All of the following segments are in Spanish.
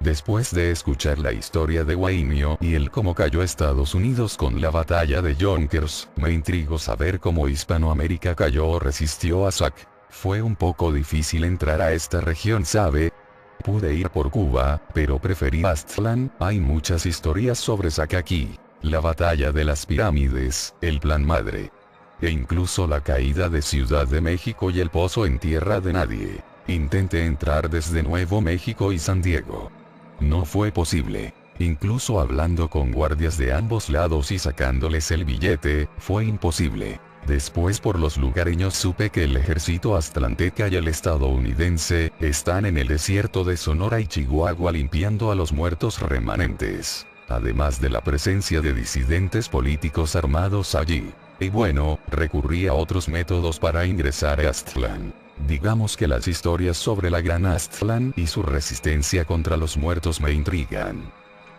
Después de escuchar la historia de Wainio y el cómo cayó Estados Unidos con la batalla de Yonkers, me intrigó saber cómo Hispanoamérica cayó o resistió a Sac. Fue un poco difícil entrar a esta región, ¿sabe? Pude ir por Cuba, pero preferí Aztlán. Hay muchas historias sobre Sac aquí. La batalla de las pirámides, el Plan Madre. E incluso la caída de Ciudad de México y el pozo en tierra de nadie. Intenté entrar desde Nuevo México y San Diego. No fue posible. Incluso hablando con guardias de ambos lados y sacándoles el billete, fue imposible. Después por los lugareños supe que el ejército aztlanteca y el estadounidense están en el desierto de Sonora y Chihuahua limpiando a los muertos remanentes, además de la presencia de disidentes políticos armados allí. Y bueno, recurrí a otros métodos para ingresar a Aztlán. Digamos que las historias sobre la Gran Aztlán y su resistencia contra los muertos me intrigan.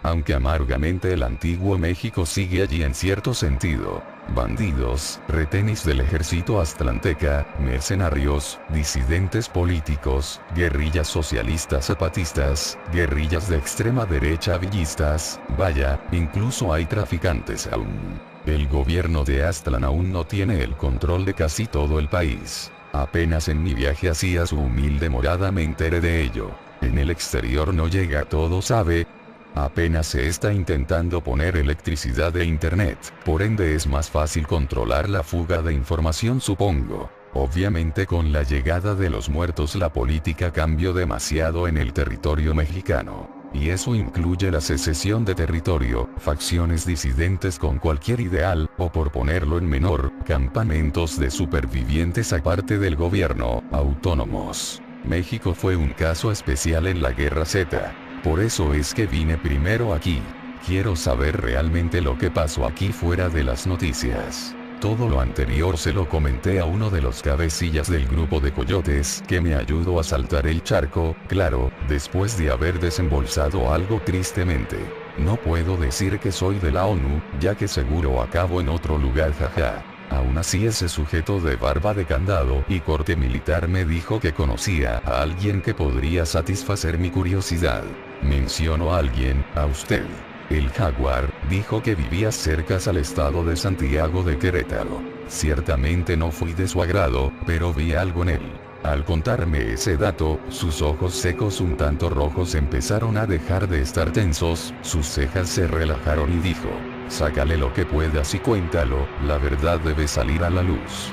Aunque amargamente el antiguo México sigue allí en cierto sentido. Bandidos, retenes del ejército aztlanteca, mercenarios, disidentes políticos, guerrillas socialistas zapatistas, guerrillas de extrema derecha villistas, vaya, incluso hay traficantes aún. El gobierno de Aztlán aún no tiene el control de casi todo el país. Apenas en mi viaje hacia su humilde morada me enteré de ello. En el exterior no llega todo, ¿sabe? Apenas se está intentando poner electricidad e internet, por ende es más fácil controlar la fuga de información, supongo. Obviamente con la llegada de los muertos la política cambió demasiado en el territorio mexicano. Y eso incluye la secesión de territorio, facciones disidentes con cualquier ideal, o por ponerlo en menor, campamentos de supervivientes aparte del gobierno, autónomos. México fue un caso especial en la Guerra Z. Por eso es que vine primero aquí. Quiero saber realmente lo que pasó aquí fuera de las noticias. Todo lo anterior se lo comenté a uno de los cabecillas del grupo de coyotes que me ayudó a saltar el charco, claro, después de haber desembolsado algo tristemente. No puedo decir que soy de la ONU, ya que seguro acabo en otro lugar, jaja. Aún así ese sujeto de barba de candado y corte militar me dijo que conocía a alguien que podría satisfacer mi curiosidad. Menciono a alguien, a usted. El jaguar, dijo que vivía cerca al estado de Santiago de Querétaro. Ciertamente no fui de su agrado, pero vi algo en él. Al contarme ese dato, sus ojos secos un tanto rojos empezaron a dejar de estar tensos, sus cejas se relajaron y dijo, sácale lo que puedas y cuéntalo, la verdad debe salir a la luz.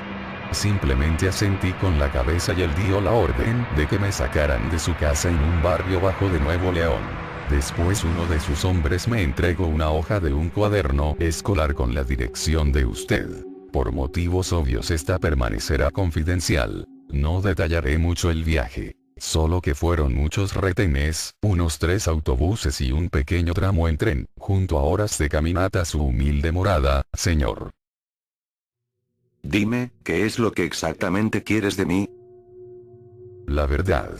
Simplemente asentí con la cabeza y él dio la orden de que me sacaran de su casa en un barrio bajo de Nuevo León. Después uno de sus hombres me entregó una hoja de un cuaderno escolar con la dirección de usted. Por motivos obvios esta permanecerá confidencial. No detallaré mucho el viaje. Solo que fueron muchos retenes, unos 3 autobuses y un pequeño tramo en tren, junto a horas de caminata a su humilde morada, señor. Dime, ¿qué es lo que exactamente quieres de mí? La verdad.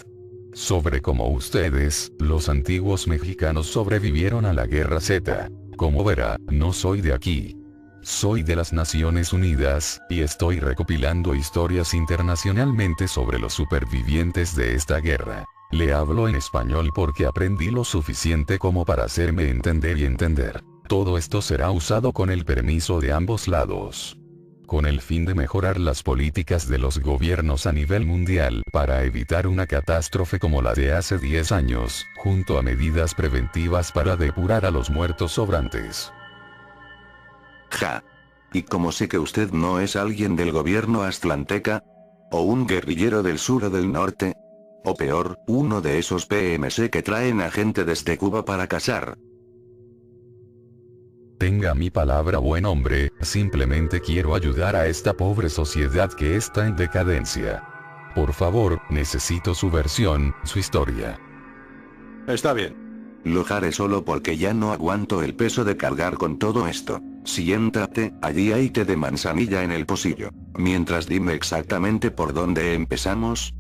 Sobre cómo ustedes, los antiguos mexicanos, sobrevivieron a la Guerra Z. Como verá, no soy de aquí. Soy de las Naciones Unidas, y estoy recopilando historias internacionalmente sobre los supervivientes de esta guerra. Le hablo en español porque aprendí lo suficiente como para hacerme entender y entender. Todo esto será usado con el permiso de ambos lados, con el fin de mejorar las políticas de los gobiernos a nivel mundial para evitar una catástrofe como la de hace 10 años, junto a medidas preventivas para depurar a los muertos sobrantes. Ja. ¿Y cómo sé que usted no es alguien del gobierno aztlanteca? ¿O un guerrillero del sur o del norte? O peor, uno de esos PMC que traen a gente desde Cuba para cazar. Tenga mi palabra, buen hombre, simplemente quiero ayudar a esta pobre sociedad que está en decadencia. Por favor, necesito su versión, su historia. Está bien. Lo haré solo porque ya no aguanto el peso de cargar con todo esto. Siéntate, allí hay té de manzanilla en el pocillo. Mientras dime exactamente por dónde empezamos.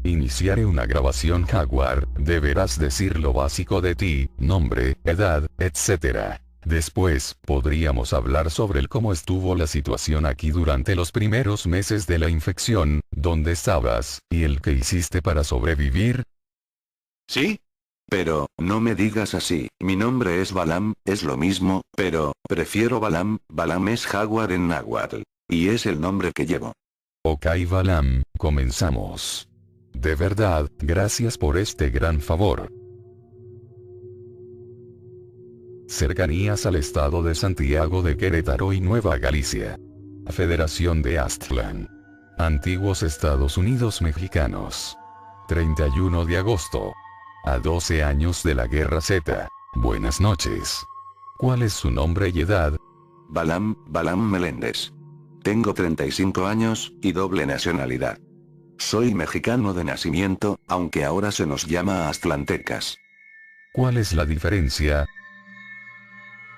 Iniciaré una grabación, Jaguar, deberás decir lo básico de ti, nombre, edad, etc. Después, podríamos hablar sobre el cómo estuvo la situación aquí durante los primeros meses de la infección, dónde estabas, y el que hiciste para sobrevivir. ¿Sí? Pero, no me digas así, mi nombre es Balam, es lo mismo, pero, prefiero Balam, Balam es jaguar en náhuatl. Y es el nombre que llevo. Ok Balam, comenzamos. De verdad, gracias por este gran favor. Cercanías al estado de Santiago de Querétaro y Nueva Galicia. Federación de Aztlán. Antiguos Estados Unidos mexicanos. 31 de agosto. A 12 años de la Guerra Z. Buenas noches. ¿Cuál es su nombre y edad? Balam Meléndez. Tengo 35 años, y doble nacionalidad. Soy mexicano de nacimiento, aunque ahora se nos llama aztlantecas. ¿Cuál es la diferencia?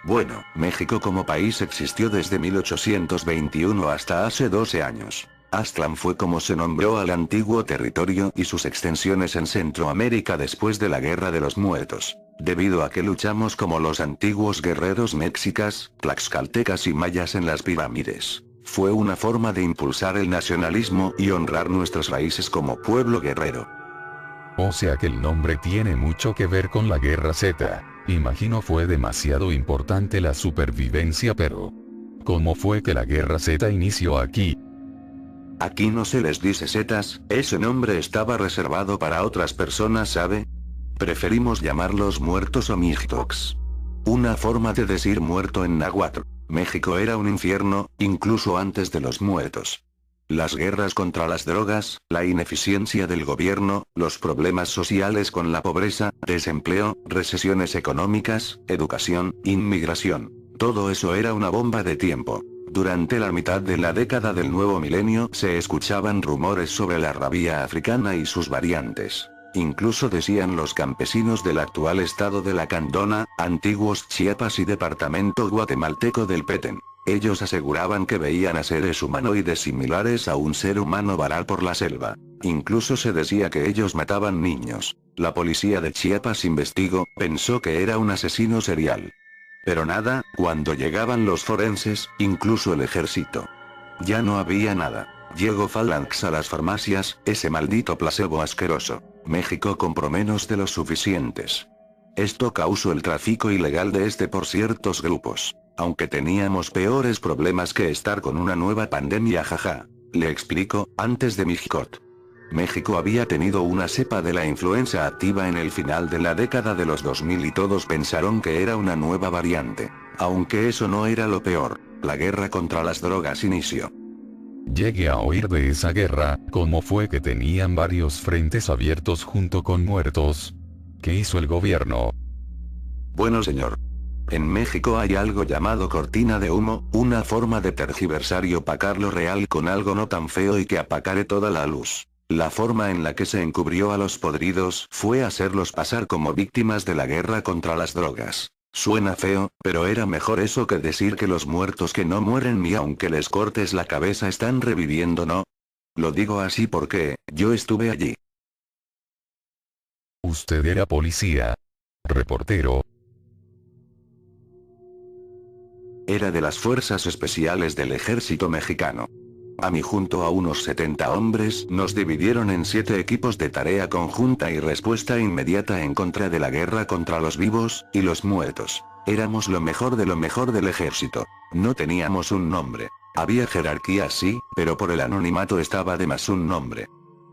Bueno, México como país existió desde 1821 hasta hace 12 años. Aztlán fue como se nombró al antiguo territorio y sus extensiones en Centroamérica después de la Guerra de los Muertos, debido a que luchamos como los antiguos guerreros mexicas, tlaxcaltecas y mayas en las pirámides. Fue una forma de impulsar el nacionalismo y honrar nuestras raíces como pueblo guerrero. O sea que el nombre tiene mucho que ver con la Guerra Z. Imagino fue demasiado importante la supervivencia, pero ¿cómo fue que la Guerra Z inició aquí? Aquí no se les dice zetas, ese nombre estaba reservado para otras personas, ¿sabe? Preferimos llamarlos muertos o mixtocs. Una forma de decir muerto en náhuatl. México era un infierno, incluso antes de los muertos. Las guerras contra las drogas, la ineficiencia del gobierno, los problemas sociales con la pobreza, desempleo, recesiones económicas, educación, inmigración. Todo eso era una bomba de tiempo. Durante la mitad de la década del nuevo milenio se escuchaban rumores sobre la rabia africana y sus variantes. Incluso decían los campesinos del actual estado de la Candona, antiguos Chiapas y departamento guatemalteco del Petén. Ellos aseguraban que veían a seres humanoides similares a un ser humano varar por la selva. Incluso se decía que ellos mataban niños. La policía de Chiapas investigó, pensó que era un asesino serial. Pero nada, cuando llegaban los forenses, incluso el ejército. Ya no había nada. Llegó Phalanx a las farmacias, ese maldito placebo asqueroso. México compró menos de los suficientes. Esto causó el tráfico ilegal de por ciertos grupos. Aunque teníamos peores problemas que estar con una nueva pandemia, jaja. Le explico, antes de Mijicot. México había tenido una cepa de la influenza activa en el final de la década de los 2000 y todos pensaron que era una nueva variante. Aunque eso no era lo peor, la guerra contra las drogas inició. Llegué a oír de esa guerra, ¿cómo fue que tenían varios frentes abiertos junto con muertos? ¿Qué hizo el gobierno? Bueno señor. En México hay algo llamado cortina de humo, una forma de tergiversar y opacar lo real con algo no tan feo y que apacare toda la luz. La forma en la que se encubrió a los podridos fue hacerlos pasar como víctimas de la guerra contra las drogas. Suena feo, pero era mejor eso que decir que los muertos que no mueren ni aunque les cortes la cabeza están reviviendo, ¿no? Lo digo así porque, yo estuve allí. Usted era policía. Reportero. Era de las fuerzas especiales del ejército mexicano. A mí junto a unos 70 hombres nos dividieron en 7 equipos de tarea conjunta y respuesta inmediata en contra de la guerra contra los vivos y los muertos. Éramos lo mejor del ejército. No teníamos un nombre. Había jerarquía sí, pero por el anonimato estaba de más un nombre.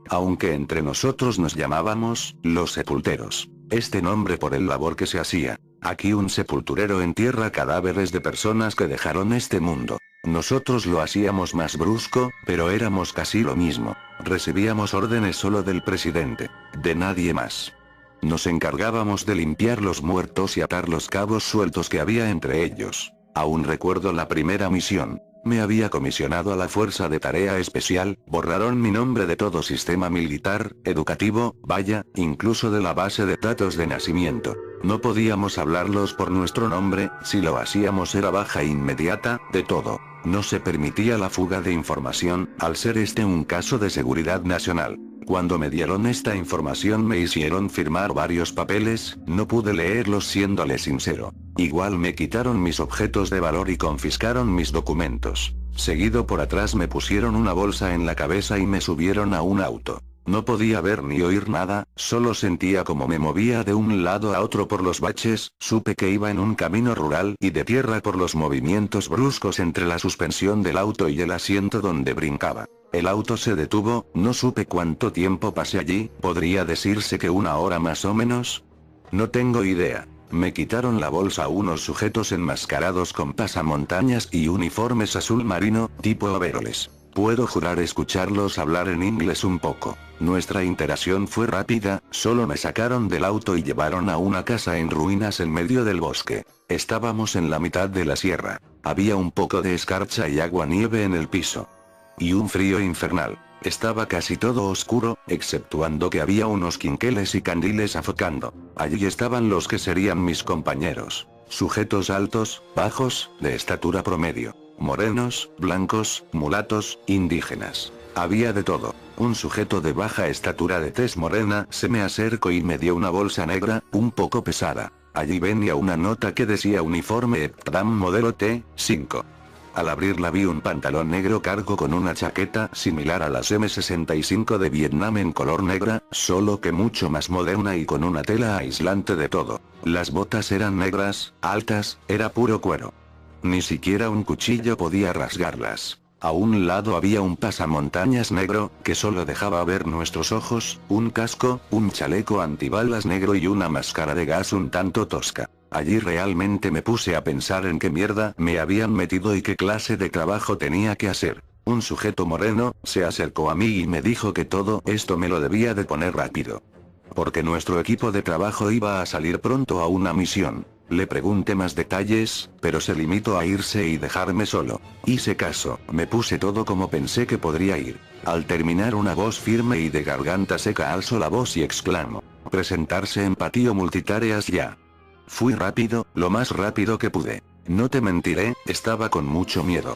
Aunque entre nosotros nos llamábamos, los sepulteros. Este nombre por el labor que se hacía. Aquí un sepulturero entierra cadáveres de personas que dejaron este mundo. Nosotros lo hacíamos más brusco, pero éramos casi lo mismo. Recibíamos órdenes solo del presidente. De nadie más. Nos encargábamos de limpiar los muertos y atar los cabos sueltos que había entre ellos. Aún recuerdo la primera misión. Me había comisionado a la Fuerza de Tarea Especial, borraron mi nombre de todo sistema militar, educativo, vaya, incluso de la base de datos de nacimiento. No podíamos hablarlos por nuestro nombre, si lo hacíamos era baja inmediata, de todo. No se permitía la fuga de información, al ser un caso de seguridad nacional. Cuando me dieron esta información me hicieron firmar varios papeles, no pude leerlos siéndole sincero. Igual me quitaron mis objetos de valor y confiscaron mis documentos. Seguido por atrás me pusieron una bolsa en la cabeza y me subieron a un auto. No podía ver ni oír nada, solo sentía como me movía de un lado a otro por los baches, supe que iba en un camino rural y de tierra por los movimientos bruscos entre la suspensión del auto y el asiento donde brincaba. El auto se detuvo, no supe cuánto tiempo pasé allí, podría decirse que 1 hora más o menos. No tengo idea. Me quitaron la bolsa unos sujetos enmascarados con pasamontañas y uniformes azul marino, tipo overoles. Puedo jurar escucharlos hablar en inglés un poco. Nuestra interacción fue rápida, solo me sacaron del auto y llevaron a una casa en ruinas en medio del bosque. Estábamos en la mitad de la sierra. Había un poco de escarcha y agua-nieve en el piso. Y un frío infernal. Estaba casi todo oscuro, exceptuando que había unos quinqueles y candiles afocando. Allí estaban los que serían mis compañeros. Sujetos altos, bajos, de estatura promedio. Morenos, blancos, mulatos, indígenas. Había de todo. Un sujeto de baja estatura de tez morena se me acercó y me dio una bolsa negra, un poco pesada. Allí venía una nota que decía uniforme EPTAM modelo T5. Al abrirla vi un pantalón negro cargo con una chaqueta similar a las M65 de Vietnam en color negra, solo que mucho más moderna y con una tela aislante de todo. Las botas eran negras, altas, era puro cuero. Ni siquiera un cuchillo podía rasgarlas. A un lado había un pasamontañas negro, que solo dejaba ver nuestros ojos, un casco, un chaleco antibalas negro y una máscara de gas un tanto tosca. Allí realmente me puse a pensar en qué mierda me habían metido y qué clase de trabajo tenía que hacer. Un sujeto moreno se acercó a mí y me dijo que todo esto me lo debía de poner rápido. Porque nuestro equipo de trabajo iba a salir pronto a una misión. Le pregunté más detalles, pero se limitó a irse y dejarme solo. Hice caso, me puse todo como pensé que podría ir. Al terminar una voz firme y de garganta seca alzo la voz y exclamo: presentarse en patio multitareas ya. Fui rápido, lo más rápido que pude. No te mentiré, estaba con mucho miedo.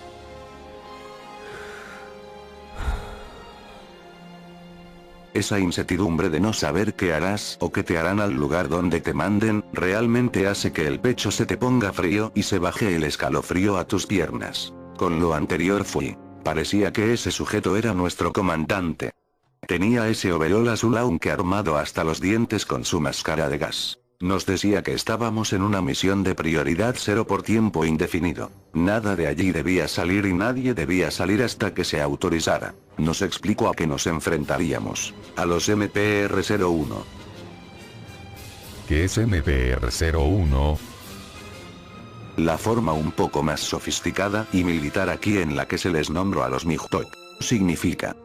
Esa incertidumbre de no saber qué harás o qué te harán al lugar donde te manden, realmente hace que el pecho se te ponga frío y se baje el escalofrío a tus piernas. Con lo anterior parecía que ese sujeto era nuestro comandante. Tenía ese overol azul aunque armado hasta los dientes con su máscara de gas. Nos decía que estábamos en una misión de prioridad 0 por tiempo indefinido. Nada de allí debía salir y nadie debía salir hasta que se autorizara. Nos explicó a qué nos enfrentaríamos. A los MPR-01. ¿Qué es MPR-01? La forma un poco más sofisticada y militar aquí en la que se les nombró a los MIGTOC. Significa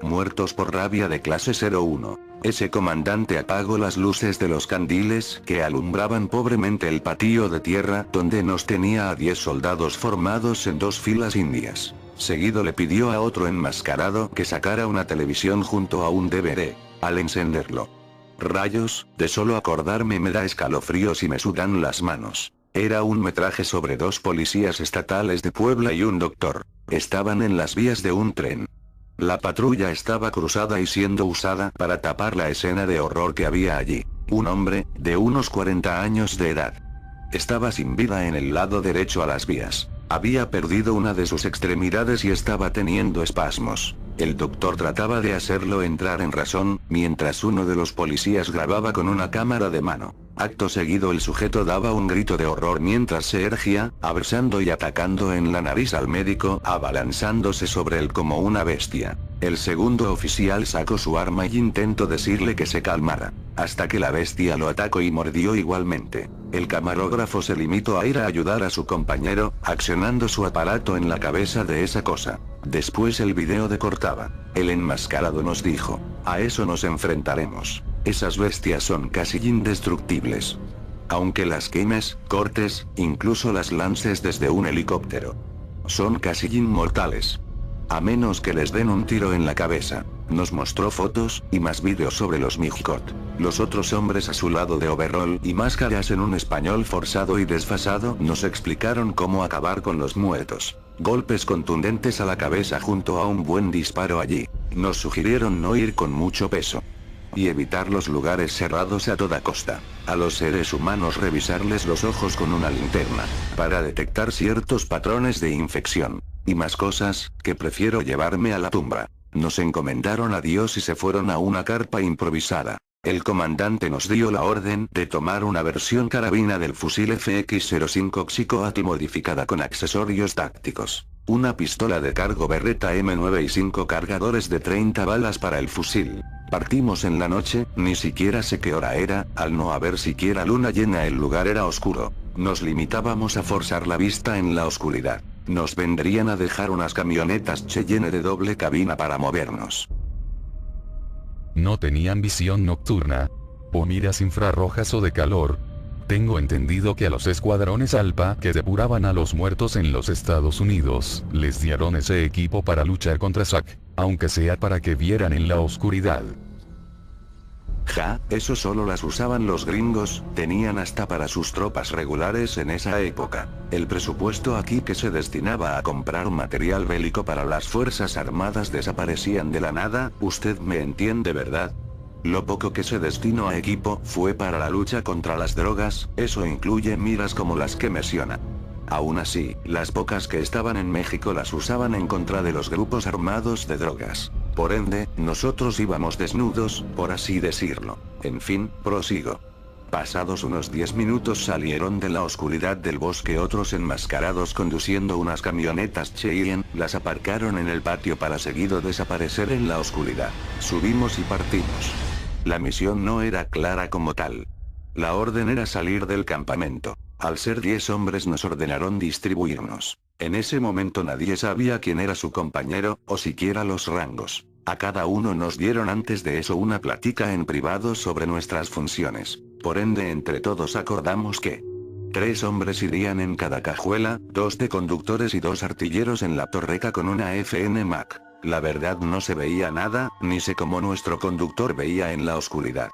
muertos por rabia de clase 01. Ese comandante apagó las luces de los candiles que alumbraban pobremente el patio de tierra donde nos tenía a 10 soldados formados en 2 filas indias. Seguido le pidió a otro enmascarado que sacara una televisión junto a un DVD. Al encenderlo. Rayos, de solo acordarme me da escalofríos y me sudan las manos. Era un metraje sobre 2 policías estatales de Puebla y un doctor. Estaban en las vías de un tren. La patrulla estaba cruzada y siendo usada para tapar la escena de horror que había allí. Un hombre, de unos 40 años de edad. Estaba sin vida en el lado derecho a las vías. Había perdido una de sus extremidades y estaba teniendo espasmos. El doctor trataba de hacerlo entrar en razón, mientras uno de los policías grababa con una cámara de mano. Acto seguido el sujeto daba un grito de horror mientras se erguía, abrazando y atacando en la nariz al médico, abalanzándose sobre él como una bestia. El segundo oficial sacó su arma y intentó decirle que se calmara, hasta que la bestia lo atacó y mordió igualmente. El camarógrafo se limitó a ir a ayudar a su compañero, accionando su aparato en la cabeza de esa cosa. Después el video decortaba. El enmascarado nos dijo: a eso nos enfrentaremos. Esas bestias son casi indestructibles. Aunque las quemes, cortes, incluso las lances desde un helicóptero. Son casi inmortales. A menos que les den un tiro en la cabeza. Nos mostró fotos y más vídeos sobre los MIGTOC. Los otros hombres a su lado de overol y máscaras en un español forzado y desfasado nos explicaron cómo acabar con los muertos. Golpes contundentes a la cabeza junto a un buen disparo allí. Nos sugirieron no ir con mucho peso. Y evitar los lugares cerrados a toda costa. A los seres humanos revisarles los ojos con una linterna, para detectar ciertos patrones de infección. Y más cosas, que prefiero llevarme a la tumba. Nos encomendaron a Dios y se fueron a una carpa improvisada. El comandante nos dio la orden de tomar una versión carabina del fusil FX-05 Xicoatl modificada con accesorios tácticos, una pistola de cargo Beretta M9 y 5 cargadores de 30 balas para el fusil. Partimos en la noche, ni siquiera sé qué hora era, al no haber siquiera luna llena el lugar era oscuro. Nos limitábamos a forzar la vista en la oscuridad. Nos vendrían a dejar unas camionetas Cheyenne de doble cabina para movernos. ¿No tenían visión nocturna? ¿O miras infrarrojas o de calor? Tengo entendido que a los escuadrones ALPA que depuraban a los muertos en los Estados Unidos, les dieron ese equipo para luchar contra SAC, aunque sea para que vieran en la oscuridad. Ja, eso solo las usaban los gringos, tenían hasta para sus tropas regulares en esa época. El presupuesto aquí que se destinaba a comprar material bélico para las fuerzas armadas desaparecían de la nada, usted me entiende, ¿verdad? Lo poco que se destinó a equipo fue para la lucha contra las drogas, eso incluye miras como las que menciona. Aún así, las pocas que estaban en México las usaban en contra de los grupos armados de drogas. Por ende, nosotros íbamos desnudos, por así decirlo. En fin, prosigo. Pasados unos 10 minutos salieron de la oscuridad del bosque otros enmascarados conduciendo unas camionetas Cheyenne, las aparcaron en el patio para seguido desaparecer en la oscuridad. Subimos y partimos. La misión no era clara como tal. La orden era salir del campamento. Al ser 10 hombres nos ordenaron distribuirnos. En ese momento nadie sabía quién era su compañero, o siquiera los rangos. A cada uno nos dieron antes de eso una plática en privado sobre nuestras funciones. Por ende entre todos acordamos que 3 hombres irían en cada cajuela, 2 de conductores y 2 artilleros en la torreta con una FN Mac. La verdad no se veía nada, ni sé cómo nuestro conductor veía en la oscuridad.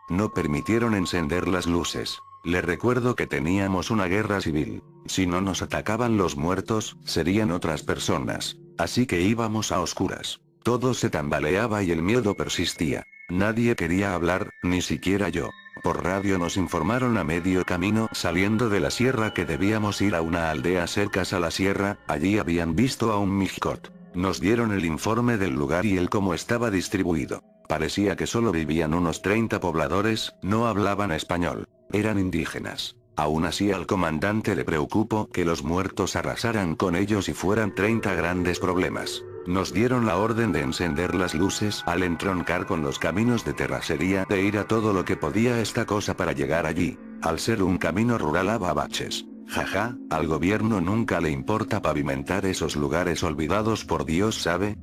No permitieron encender las luces. Le recuerdo que teníamos una guerra civil. Si no nos atacaban los muertos, serían otras personas. Así que íbamos a oscuras. Todo se tambaleaba y el miedo persistía. Nadie quería hablar, ni siquiera yo. Por radio nos informaron a medio camino saliendo de la sierra que debíamos ir a una aldea cerca a la sierra, allí habían visto a un Mijcot. Nos dieron el informe del lugar y el cómo estaba distribuido. Parecía que solo vivían unos 30 pobladores, no hablaban español. Eran indígenas. Aún así al comandante le preocupó que los muertos arrasaran con ellos y fueran 30 grandes problemas. Nos dieron la orden de encender las luces al entroncar con los caminos de terracería de ir a todo lo que podía esta cosa para llegar allí. Al ser un camino rural a baches. Jaja, al gobierno nunca le importa pavimentar esos lugares olvidados por Dios, ¿sabe?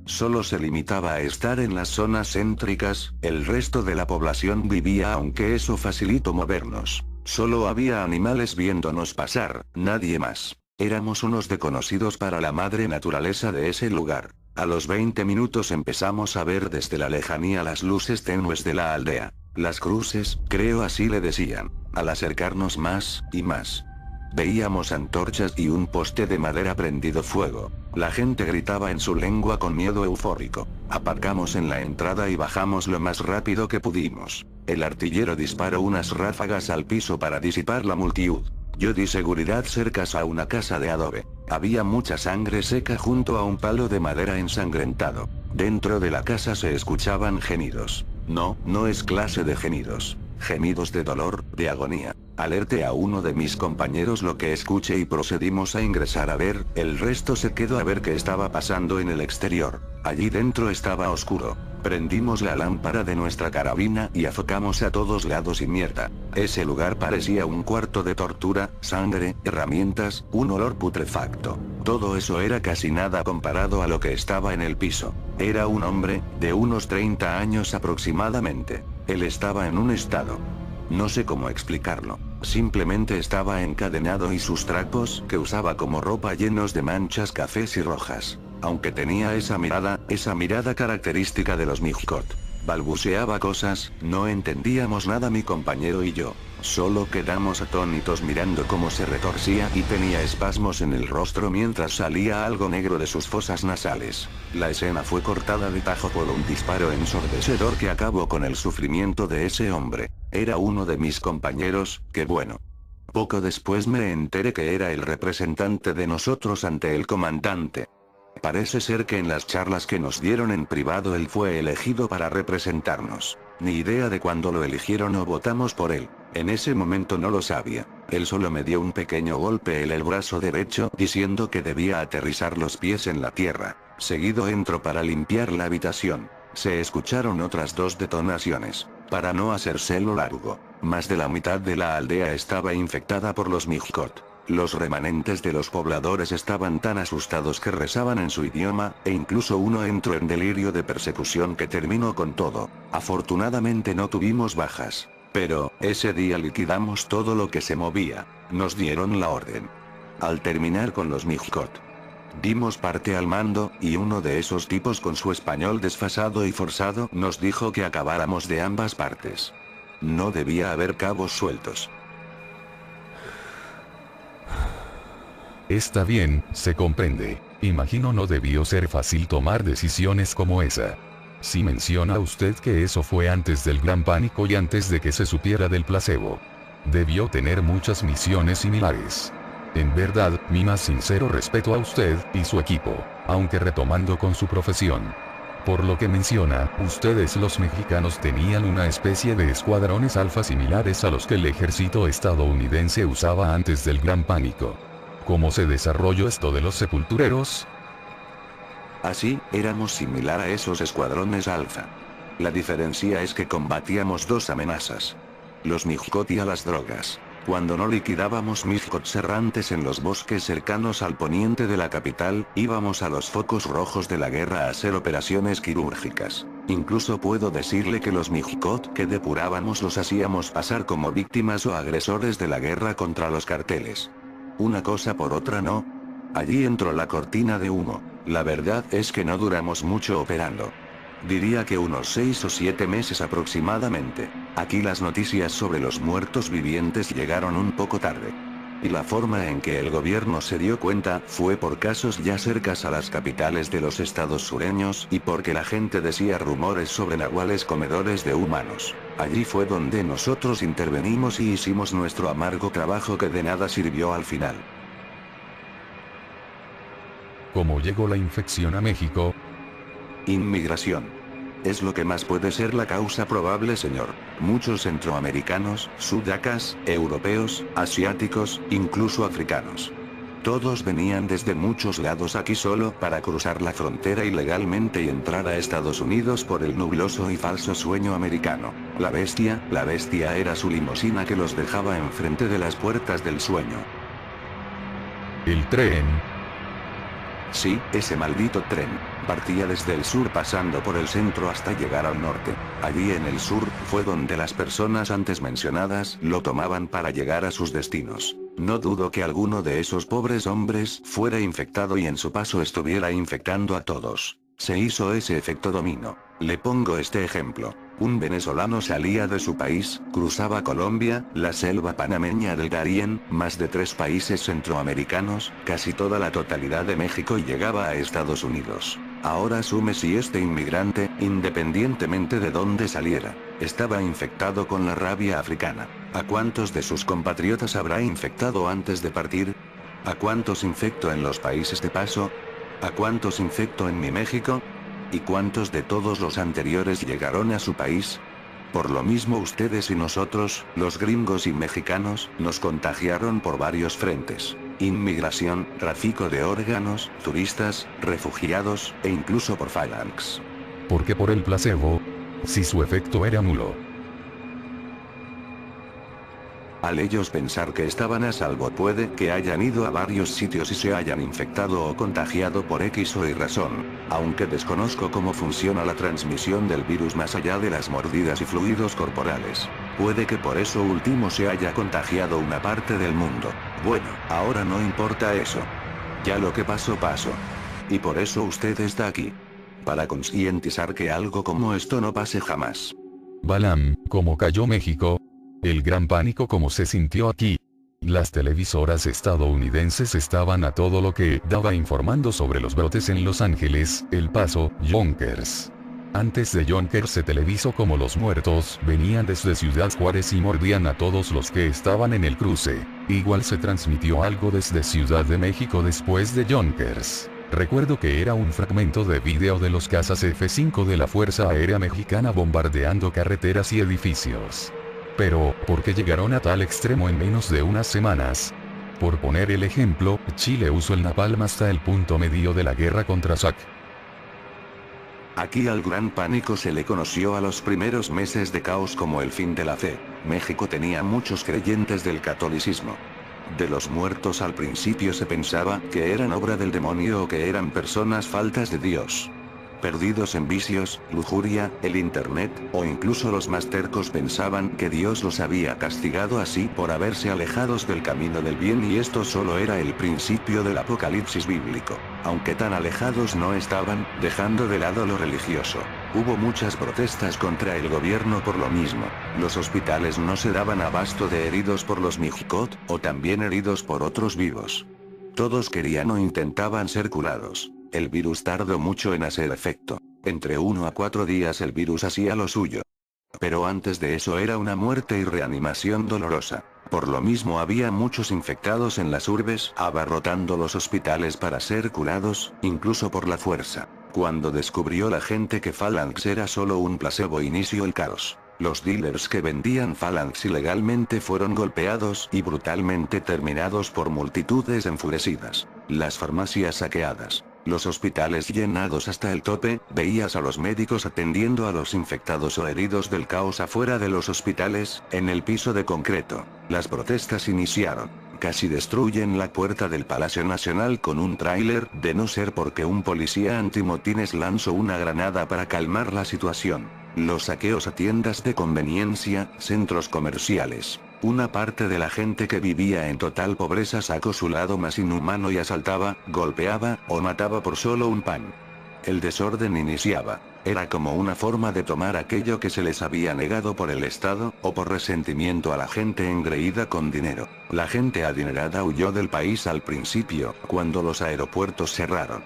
Solo se limitaba a estar en las zonas céntricas, el resto de la población vivía aunque eso facilitó movernos. Solo había animales viéndonos pasar, nadie más. Éramos unos desconocidos para la madre naturaleza de ese lugar. A los 20 minutos empezamos a ver desde la lejanía las luces tenues de la aldea. Las cruces, creo así le decían. Al acercarnos más, y más. Veíamos antorchas y un poste de madera prendido fuego. La gente gritaba en su lengua con miedo eufórico. Aparcamos en la entrada y bajamos lo más rápido que pudimos. El artillero disparó unas ráfagas al piso para disipar la multitud. Yo di seguridad cerca a una casa de adobe. Había mucha sangre seca junto a un palo de madera ensangrentado. Dentro de la casa se escuchaban gemidos. No, no es clase de gemidos. Gemidos de dolor, de agonía. Alerté a uno de mis compañeros lo que escuché y procedimos a ingresar a ver, el resto se quedó a ver qué estaba pasando en el exterior. Allí dentro estaba oscuro. Prendimos la lámpara de nuestra carabina y afocamos a todos lados y mierda. Ese lugar parecía un cuarto de tortura, sangre, herramientas, un olor putrefacto. Todo eso era casi nada comparado a lo que estaba en el piso. Era un hombre, de unos 30 años aproximadamente. Él estaba en un estado. No sé cómo explicarlo. Simplemente estaba encadenado y sus trapos que usaba como ropa llenos de manchas cafés y rojas. Aunque tenía esa mirada característica de los Mijcot. Balbuceaba cosas, no entendíamos nada mi compañero y yo. Solo quedamos atónitos mirando cómo se retorcía y tenía espasmos en el rostro mientras salía algo negro de sus fosas nasales. La escena fue cortada de tajo por un disparo ensordecedor que acabó con el sufrimiento de ese hombre. Era uno de mis compañeros, qué bueno. Poco después me enteré que era el representante de nosotros ante el comandante. Parece ser que en las charlas que nos dieron en privado él fue elegido para representarnos. Ni idea de cuándo lo eligieron o votamos por él. En ese momento no lo sabía. Él solo me dio un pequeño golpe en el brazo derecho diciendo que debía aterrizar los pies en la tierra. Seguido entro para limpiar la habitación. Se escucharon otras 2 detonaciones. Para no hacérselo largo, más de la mitad de la aldea estaba infectada por los Mijkot. Los remanentes de los pobladores estaban tan asustados que rezaban en su idioma, e incluso uno entró en delirio de persecución que terminó con todo. Afortunadamente no tuvimos bajas. Pero, ese día liquidamos todo lo que se movía. Nos dieron la orden. Al terminar con los Mijkot, dimos parte al mando, y uno de esos tipos con su español desfasado y forzado nos dijo que acabáramos de ambas partes. No debía haber cabos sueltos. Está bien, se comprende. Imagino no debió ser fácil tomar decisiones como esa. Si menciona usted que eso fue antes del Gran Pánico y antes de que se supiera del placebo. Debió tener muchas misiones similares. En verdad, mi más sincero respeto a usted y su equipo, aunque retomando con su profesión. Por lo que menciona, ustedes los mexicanos tenían una especie de escuadrones alfa similares a los que el ejército estadounidense usaba antes del Gran Pánico. ¿Cómo se desarrolló esto de los sepultureros? Así, éramos similar a esos escuadrones alfa. La diferencia es que combatíamos 2 amenazas. Los Mijkot y a las drogas. Cuando no liquidábamos Mijkot errantes en los bosques cercanos al poniente de la capital, íbamos a los focos rojos de la guerra a hacer operaciones quirúrgicas. Incluso puedo decirle que los Mijkot que depurábamos los hacíamos pasar como víctimas o agresores de la guerra contra los carteles. Una cosa por otra no. Allí entró la cortina de humo. La verdad es que no duramos mucho operando. Diría que unos 6 o 7 meses aproximadamente. Aquí las noticias sobre los muertos vivientes llegaron un poco tarde. Y la forma en que el gobierno se dio cuenta fue por casos ya cercas a las capitales de los estados sureños y porque la gente decía rumores sobre nahuales comedores de humanos. Allí fue donde nosotros intervenimos y hicimos nuestro amargo trabajo que de nada sirvió al final. ¿Cómo llegó la infección a México? Inmigración. Es lo que más puede ser la causa probable, señor. Muchos centroamericanos, sudacas, europeos, asiáticos, incluso africanos. Todos venían desde muchos lados aquí solo para cruzar la frontera ilegalmente y entrar a Estados Unidos por el nubloso y falso sueño americano. La bestia era su limusina que los dejaba enfrente de las puertas del sueño. ¿El tren? Sí, ese maldito tren. Partía desde el sur pasando por el centro hasta llegar al norte. Allí en el sur, fue donde las personas antes mencionadas lo tomaban para llegar a sus destinos. No dudo que alguno de esos pobres hombres fuera infectado y en su paso estuviera infectando a todos. Se hizo ese efecto dominó. Le pongo este ejemplo. Un venezolano salía de su país, cruzaba Colombia, la selva panameña del Darién, más de 3 países centroamericanos, casi toda la totalidad de México y llegaba a Estados Unidos. Ahora asume si este inmigrante, independientemente de dónde saliera, estaba infectado con la rabia africana. ¿A cuántos de sus compatriotas habrá infectado antes de partir? ¿A cuántos infectó en los países de paso? ¿A cuántos infectó en mi México? ¿Y cuántos de todos los anteriores llegaron a su país? Por lo mismo ustedes y nosotros, los gringos y mexicanos, nos contagiaron por varios frentes. Inmigración, tráfico de órganos, turistas, refugiados, e incluso por phalanx. ¿Por qué por el placebo? Si su efecto era nulo. Al ellos pensar que estaban a salvo puede que hayan ido a varios sitios y se hayan infectado o contagiado por X o Y razón, aunque desconozco cómo funciona la transmisión del virus más allá de las mordidas y fluidos corporales. Puede que por eso último se haya contagiado una parte del mundo. Bueno, ahora no importa eso. Ya lo que pasó pasó. Y por eso usted está aquí. Para concientizar que algo como esto no pase jamás. Balam, ¿cómo cayó México? El gran pánico como se sintió aquí. Las televisoras estadounidenses estaban a todo lo que daba informando sobre los brotes en Los Ángeles, El Paso, Yonkers. Antes de Yonkers se televisó como los muertos venían desde Ciudad Juárez y mordían a todos los que estaban en el cruce. Igual se transmitió algo desde Ciudad de México después de Yonkers. Recuerdo que era un fragmento de vídeo de los cazas F-5 de la Fuerza Aérea Mexicana bombardeando carreteras y edificios. Pero, ¿por qué llegaron a tal extremo en menos de unas semanas? Por poner el ejemplo, Chile usó el napalm hasta el punto medio de la guerra contra SAC. Aquí al gran pánico se le conoció a los primeros meses de caos como el fin de la fe. México tenía muchos creyentes del catolicismo. De los muertos al principio se pensaba que eran obra del demonio o que eran personas faltas de Dios. Perdidos en vicios, lujuria, el internet, o incluso los más tercos pensaban que Dios los había castigado así por haberse alejados del camino del bien y esto solo era el principio del apocalipsis bíblico. Aunque tan alejados no estaban, dejando de lado lo religioso. Hubo muchas protestas contra el gobierno por lo mismo. Los hospitales no se daban abasto de heridos por los Mijicot, o también heridos por otros vivos. Todos querían o intentaban ser curados. El virus tardó mucho en hacer efecto. Entre 1 a 4 días el virus hacía lo suyo. Pero antes de eso era una muerte y reanimación dolorosa. Por lo mismo había muchos infectados en las urbes, abarrotando los hospitales para ser curados, incluso por la fuerza. Cuando descubrió la gente que Phalanx era solo un placebo inició el caos. Los dealers que vendían Phalanx ilegalmente fueron golpeados y brutalmente terminados por multitudes enfurecidas. Las farmacias saqueadas. Los hospitales llenados hasta el tope, veías a los médicos atendiendo a los infectados o heridos del caos afuera de los hospitales, en el piso de concreto. Las protestas iniciaron. Casi destruyen la puerta del Palacio Nacional con un tráiler, de no ser porque un policía antimotines lanzó una granada para calmar la situación. Los saqueos a tiendas de conveniencia, centros comerciales. Una parte de la gente que vivía en total pobreza sacó su lado más inhumano y asaltaba, golpeaba, o mataba por solo un pan. El desorden iniciaba. Era como una forma de tomar aquello que se les había negado por el Estado, o por resentimiento a la gente engreída con dinero. La gente adinerada huyó del país al principio, cuando los aeropuertos cerraron.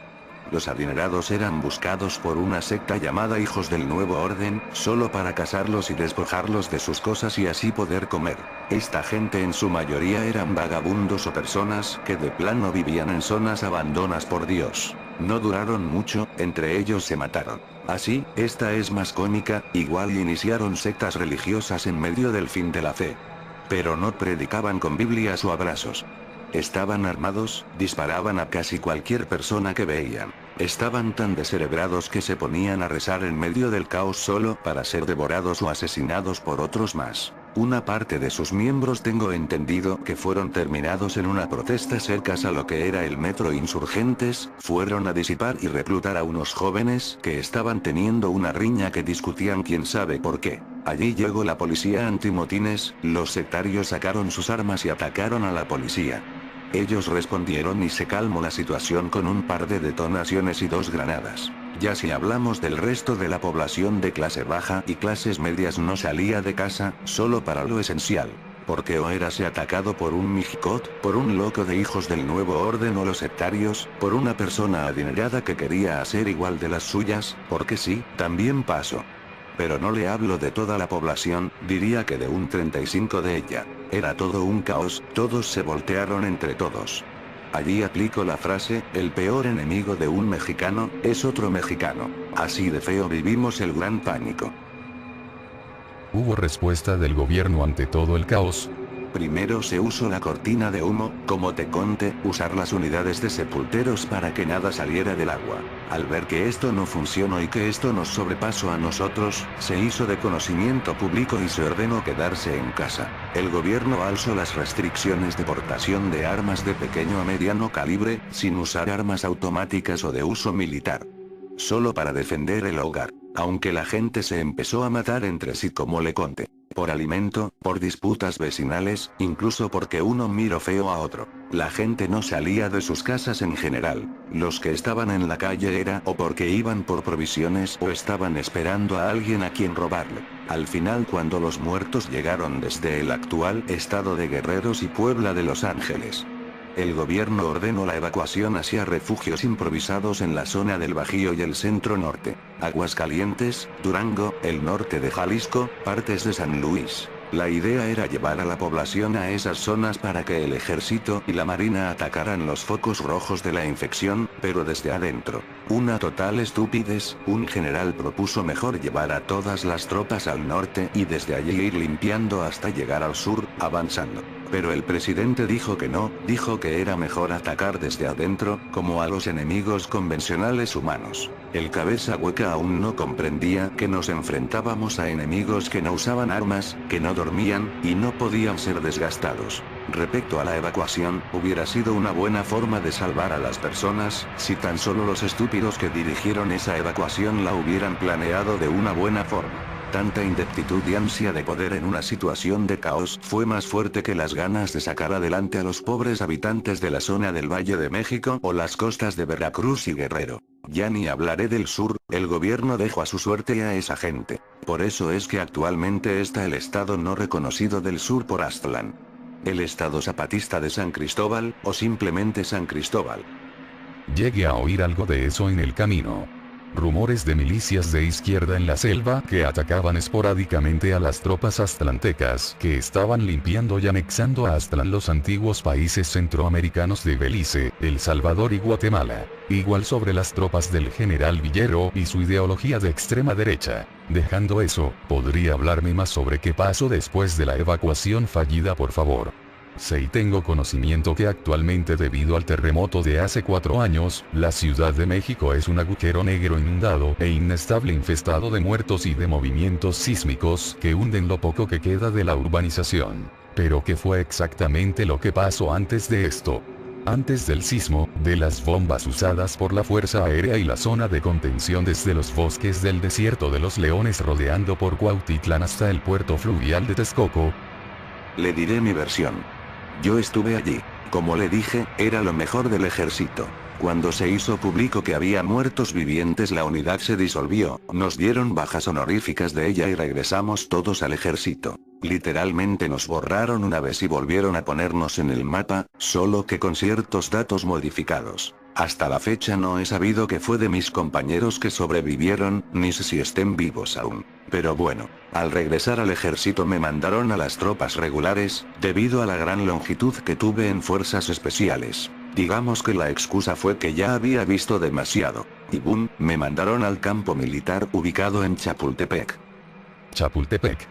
Los adinerados eran buscados por una secta llamada Hijos del Nuevo Orden, solo para casarlos y despojarlos de sus cosas y así poder comer. Esta gente en su mayoría eran vagabundos o personas que de plano vivían en zonas abandonadas por Dios. No duraron mucho, entre ellos se mataron. Así, esta es más cómica, igual iniciaron sectas religiosas en medio del fin de la fe. Pero no predicaban con Biblias o abrazos. Estaban armados, disparaban a casi cualquier persona que veían. Estaban tan descerebrados que se ponían a rezar en medio del caos solo para ser devorados o asesinados por otros más. Una parte de sus miembros tengo entendido que fueron terminados en una protesta cerca a lo que era el metro Insurgentes, fueron a disipar y reclutar a unos jóvenes que estaban teniendo una riña que discutían quién sabe por qué. Allí llegó la policía antimotines, los sectarios sacaron sus armas y atacaron a la policía. Ellos respondieron y se calmó la situación con un par de detonaciones y 2 granadas. Ya si hablamos del resto de la población de clase baja y clases medias no salía de casa, solo para lo esencial. Porque o érase atacado por un Mijicot, por un loco de Hijos del Nuevo Orden o los sectarios, por una persona adinerada que quería hacer igual de las suyas, porque sí, también pasó. Pero no le hablo de toda la población, diría que de un 35 de ella. Era todo un caos, todos se voltearon entre todos. Allí aplico la frase, el peor enemigo de un mexicano, es otro mexicano. Así de feo vivimos el gran pánico. ¿Hubo respuesta del gobierno ante todo el caos? Primero se usó la cortina de humo, como te conté, usar las unidades de sepulteros para que nada saliera del agua. Al ver que esto no funcionó y que esto nos sobrepasó a nosotros, se hizo de conocimiento público y se ordenó quedarse en casa. El gobierno alzó las restricciones de portación de armas de pequeño a mediano calibre, sin usar armas automáticas o de uso militar. Solo para defender el hogar. Aunque la gente se empezó a matar entre sí como le conté. Por alimento, por disputas vecinales, incluso porque uno miró feo a otro. La gente no salía de sus casas en general. Los que estaban en la calle era o porque iban por provisiones o estaban esperando a alguien a quien robarle. Al final cuando los muertos llegaron desde el actual estado de Guerreros y Puebla de Los Ángeles. El gobierno ordenó la evacuación hacia refugios improvisados en la zona del Bajío y el centro norte. Aguascalientes, Durango, el norte de Jalisco, partes de San Luis. La idea era llevar a la población a esas zonas para que el ejército y la marina atacaran los focos rojos de la infección, pero desde adentro. Una total estupidez, un general propuso mejor llevar a todas las tropas al norte y desde allí ir limpiando hasta llegar al sur, avanzando. Pero el presidente dijo que no, dijo que era mejor atacar desde adentro, como a los enemigos convencionales humanos. El cabeza hueca aún no comprendía que nos enfrentábamos a enemigos que no usaban armas, que no dormían, y no podían ser desgastados. Respecto a la evacuación, hubiera sido una buena forma de salvar a las personas, si tan solo los estúpidos que dirigieron esa evacuación la hubieran planeado de una buena forma. Tanta ineptitud y ansia de poder en una situación de caos fue más fuerte que las ganas de sacar adelante a los pobres habitantes de la zona del Valle de México o las costas de Veracruz y Guerrero. Ya ni hablaré del sur, el gobierno dejó a su suerte a esa gente. Por eso es que actualmente está el estado no reconocido del sur por Aztlán. El estado zapatista de San Cristóbal, o simplemente San Cristóbal. Llegué a oír algo de eso en el camino. Rumores de milicias de izquierda en la selva que atacaban esporádicamente a las tropas aztlantecas que estaban limpiando y anexando a Aztlán los antiguos países centroamericanos de Belice, El Salvador y Guatemala. Igual sobre las tropas del general Villero y su ideología de extrema derecha. Dejando eso, ¿podría hablarme más sobre qué pasó después de la evacuación fallida, por favor? Sé y tengo conocimiento que actualmente debido al terremoto de hace 4 años, la Ciudad de México es un agujero negro inundado e inestable infestado de muertos y de movimientos sísmicos que hunden lo poco que queda de la urbanización. Pero ¿qué fue exactamente lo que pasó antes de esto? Antes del sismo, de las bombas usadas por la Fuerza Aérea y la zona de contención desde los bosques del Desierto de los Leones rodeando por Cuautitlán hasta el puerto fluvial de Texcoco. Le diré mi versión. Yo estuve allí. Como le dije, era lo mejor del ejército. Cuando se hizo público que había muertos vivientes, la unidad se disolvió, nos dieron bajas honoríficas de ella y regresamos todos al ejército. Literalmente nos borraron una vez y volvieron a ponernos en el mapa, solo que con ciertos datos modificados. Hasta la fecha no he sabido qué fue de mis compañeros que sobrevivieron, ni sé si estén vivos aún. Pero bueno, al regresar al ejército me mandaron a las tropas regulares, debido a la gran longitud que tuve en fuerzas especiales. Digamos que la excusa fue que ya había visto demasiado. Y boom, me mandaron al campo militar ubicado en Chapultepec. Chapultepec.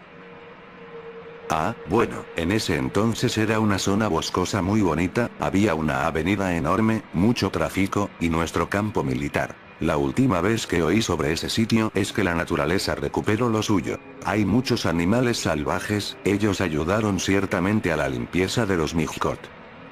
Ah, bueno, en ese entonces era una zona boscosa muy bonita, había una avenida enorme, mucho tráfico, y nuestro campo militar. La última vez que oí sobre ese sitio es que la naturaleza recuperó lo suyo. Hay muchos animales salvajes, ellos ayudaron ciertamente a la limpieza de los Mijicot.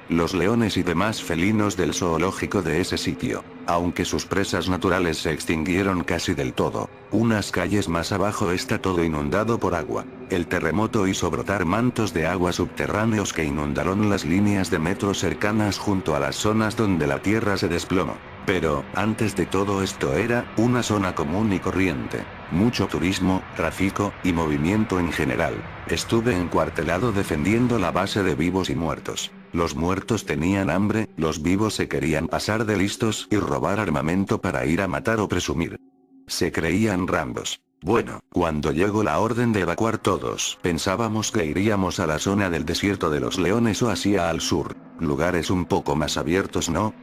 Los leones y demás felinos del zoológico de ese sitio, aunque sus presas naturales se extinguieron casi del todo. Unas calles más abajo está todo inundado por agua. El terremoto hizo brotar mantos de agua subterráneos que inundaron las líneas de metro cercanas junto a las zonas donde la tierra se desplomó. Pero, antes de todo esto era una zona común y corriente. Mucho turismo, tráfico, y movimiento en general. Estuve encuartelado defendiendo la base de vivos y muertos. Los muertos tenían hambre, los vivos se querían pasar de listos y robar armamento para ir a matar o presumir. Se creían Rambos. Bueno, cuando llegó la orden de evacuar todos, pensábamos que iríamos a la zona del Desierto de los Leones o hacia al sur. Lugares un poco más abiertos, ¿no?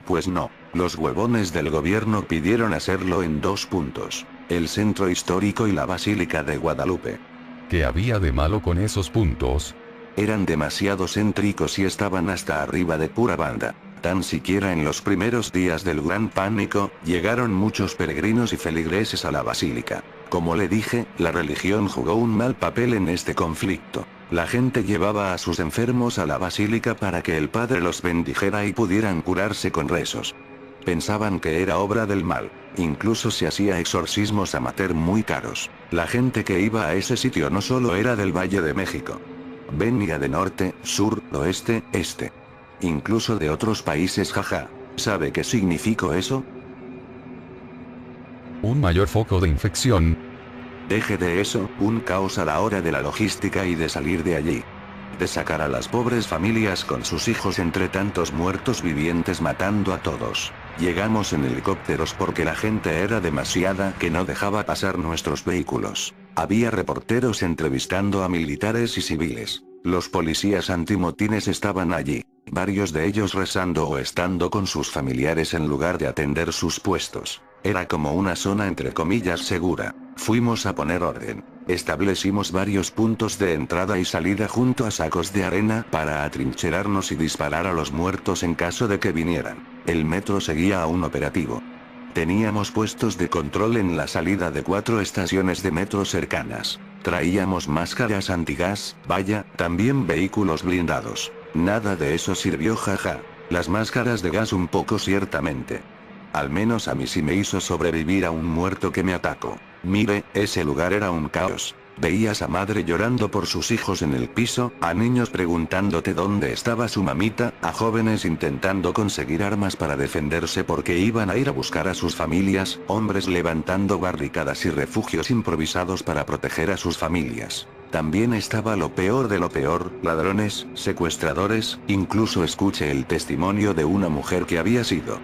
Pues no, los huevones del gobierno pidieron hacerlo en 2 puntos. El centro histórico y la Basílica de Guadalupe. ¿Qué había de malo con esos puntos? Eran demasiado céntricos y estaban hasta arriba de pura banda. Tan siquiera en los primeros días del Gran Pánico, llegaron muchos peregrinos y feligreses a la basílica. Como le dije, la religión jugó un mal papel en este conflicto. La gente llevaba a sus enfermos a la basílica para que el padre los bendijera y pudieran curarse con rezos. Pensaban que era obra del mal. Incluso se hacía exorcismos amateur muy caros. La gente que iba a ese sitio no solo era del Valle de México. Venía de norte, sur, oeste, este. Incluso de otros países, jaja. ¿Sabe qué significó eso? Un mayor foco de infección. Deje de eso, un caos a la hora de la logística y de salir de allí. De sacar a las pobres familias con sus hijos entre tantos muertos vivientes matando a todos. Llegamos en helicópteros porque la gente era demasiada que no dejaba pasar nuestros vehículos. Había reporteros entrevistando a militares y civiles. Los policías antimotines estaban allí, varios de ellos rezando o estando con sus familiares en lugar de atender sus puestos. Era como una zona entre comillas segura. Fuimos a poner orden. Establecimos varios puntos de entrada y salida junto a sacos de arena para atrincherarnos y disparar a los muertos en caso de que vinieran. El metro seguía aún operativo. Teníamos puestos de control en la salida de 4 estaciones de metro cercanas. Traíamos máscaras antigas, vaya, también vehículos blindados. Nada de eso sirvió, jaja. Las máscaras de gas un poco ciertamente. Al menos a mí sí me hizo sobrevivir a un muerto que me atacó. Mire, ese lugar era un caos. Veías a madre llorando por sus hijos en el piso, a niños preguntándote dónde estaba su mamita, a jóvenes intentando conseguir armas para defenderse porque iban a ir a buscar a sus familias, hombres levantando barricadas y refugios improvisados para proteger a sus familias. También estaba lo peor de lo peor, ladrones, secuestradores, incluso escuché el testimonio de una mujer que había sido.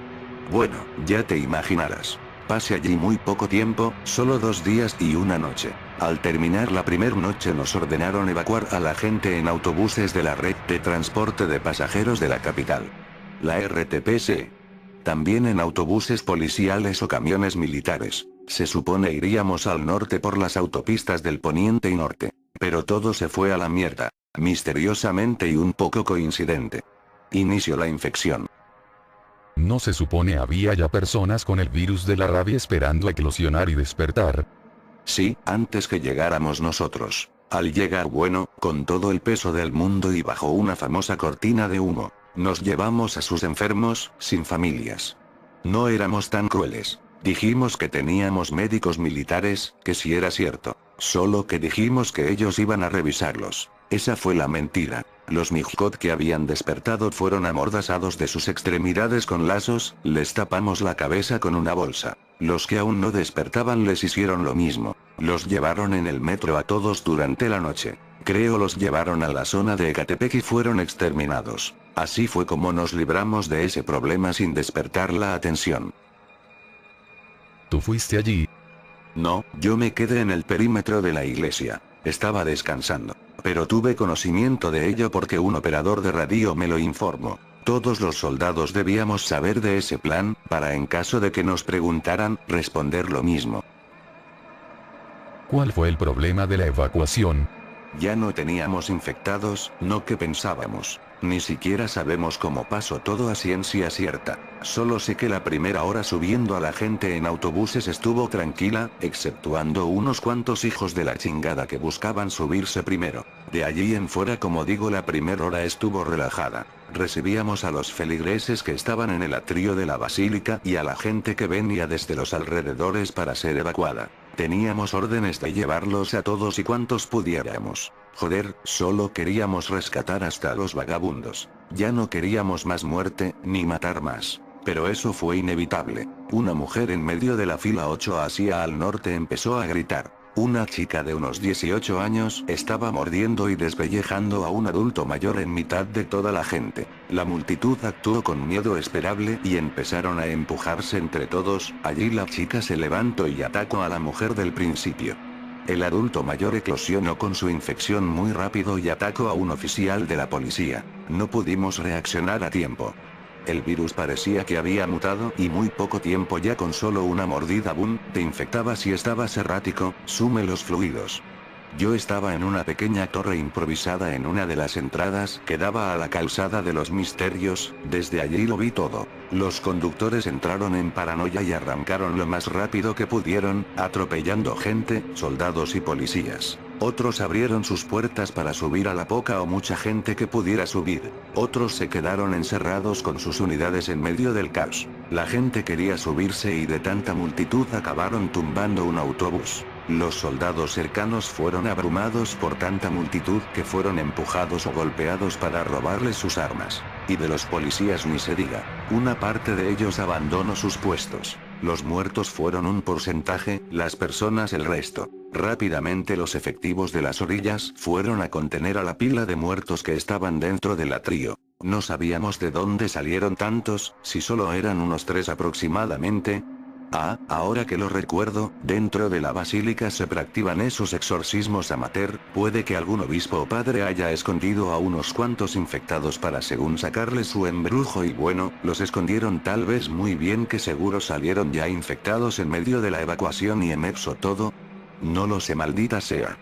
Bueno, ya te imaginarás. Pasé allí muy poco tiempo, solo 2 días y una noche. Al terminar la primera noche nos ordenaron evacuar a la gente en autobuses de la red de transporte de pasajeros de la capital. La RTPC. También en autobuses policiales o camiones militares. Se supone iríamos al norte por las autopistas del poniente y norte. Pero todo se fue a la mierda. Misteriosamente y un poco coincidente. Inició la infección. ¿No se supone había ya personas con el virus de la rabia esperando a eclosionar y despertar? Sí, antes que llegáramos nosotros. Al llegar, bueno, con todo el peso del mundo y bajo una famosa cortina de humo, nos llevamos a sus enfermos, sin familias. No éramos tan crueles. Dijimos que teníamos médicos militares, que sí era cierto. Solo que dijimos que ellos iban a revisarlos. Esa fue la mentira. Los Mijkot que habían despertado fueron amordazados de sus extremidades con lazos, les tapamos la cabeza con una bolsa. Los que aún no despertaban les hicieron lo mismo. Los llevaron en el metro a todos durante la noche. Creo los llevaron a la zona de Ecatepec y fueron exterminados. Así fue como nos libramos de ese problema sin despertar la atención. ¿Tú fuiste allí? No, yo me quedé en el perímetro de la iglesia. Estaba descansando. Pero tuve conocimiento de ello porque un operador de radio me lo informó. Todos los soldados debíamos saber de ese plan, para en caso de que nos preguntaran, responder lo mismo. ¿Cuál fue el problema de la evacuación? Ya no teníamos infectados, no que pensábamos. Ni siquiera sabemos cómo pasó todo a ciencia cierta. Solo sé que la primera hora subiendo a la gente en autobuses estuvo tranquila, exceptuando unos cuantos hijos de la chingada que buscaban subirse primero. De allí en fuera, como digo, la primera hora estuvo relajada. Recibíamos a los feligreses que estaban en el atrio de la basílica y a la gente que venía desde los alrededores para ser evacuada. Teníamos órdenes de llevarlos a todos y cuantos pudiéramos. Joder, solo queríamos rescatar hasta a los vagabundos. Ya no queríamos más muerte, ni matar más. Pero eso fue inevitable. Una mujer en medio de la fila 8 hacia al norte empezó a gritar. Una chica de unos 18 años estaba mordiendo y despellejando a un adulto mayor en mitad de toda la gente. La multitud actuó con miedo esperable y empezaron a empujarse entre todos. Allí la chica se levantó y atacó a la mujer del principio. El adulto mayor eclosionó con su infección muy rápido y atacó a un oficial de la policía. No pudimos reaccionar a tiempo. El virus parecía que había mutado y muy poco tiempo ya con solo una mordida boom, te infectabas y estabas errático, sume los fluidos. Yo estaba en una pequeña torre improvisada en una de las entradas que daba a la calzada de los misterios, desde allí lo vi todo. Los conductores entraron en paranoia y arrancaron lo más rápido que pudieron, atropellando gente, soldados y policías. Otros abrieron sus puertas para subir a la poca o mucha gente que pudiera subir. Otros se quedaron encerrados con sus unidades en medio del caos. La gente quería subirse y de tanta multitud acabaron tumbando un autobús. Los soldados cercanos fueron abrumados por tanta multitud que fueron empujados o golpeados para robarles sus armas. Y de los policías ni se diga. Una parte de ellos abandonó sus puestos. Los muertos fueron un porcentaje, las personas el resto. Rápidamente los efectivos de las orillas fueron a contener a la pila de muertos que estaban dentro del atrio. No sabíamos de dónde salieron tantos, si solo eran unos 3 aproximadamente. Ah, ahora que lo recuerdo, dentro de la basílica se practican esos exorcismos amateur, puede que algún obispo o padre haya escondido a unos cuantos infectados para según sacarles su embrujo y bueno, los escondieron tal vez muy bien que seguro salieron ya infectados en medio de la evacuación y en eso todo. No lo sé, maldita sea.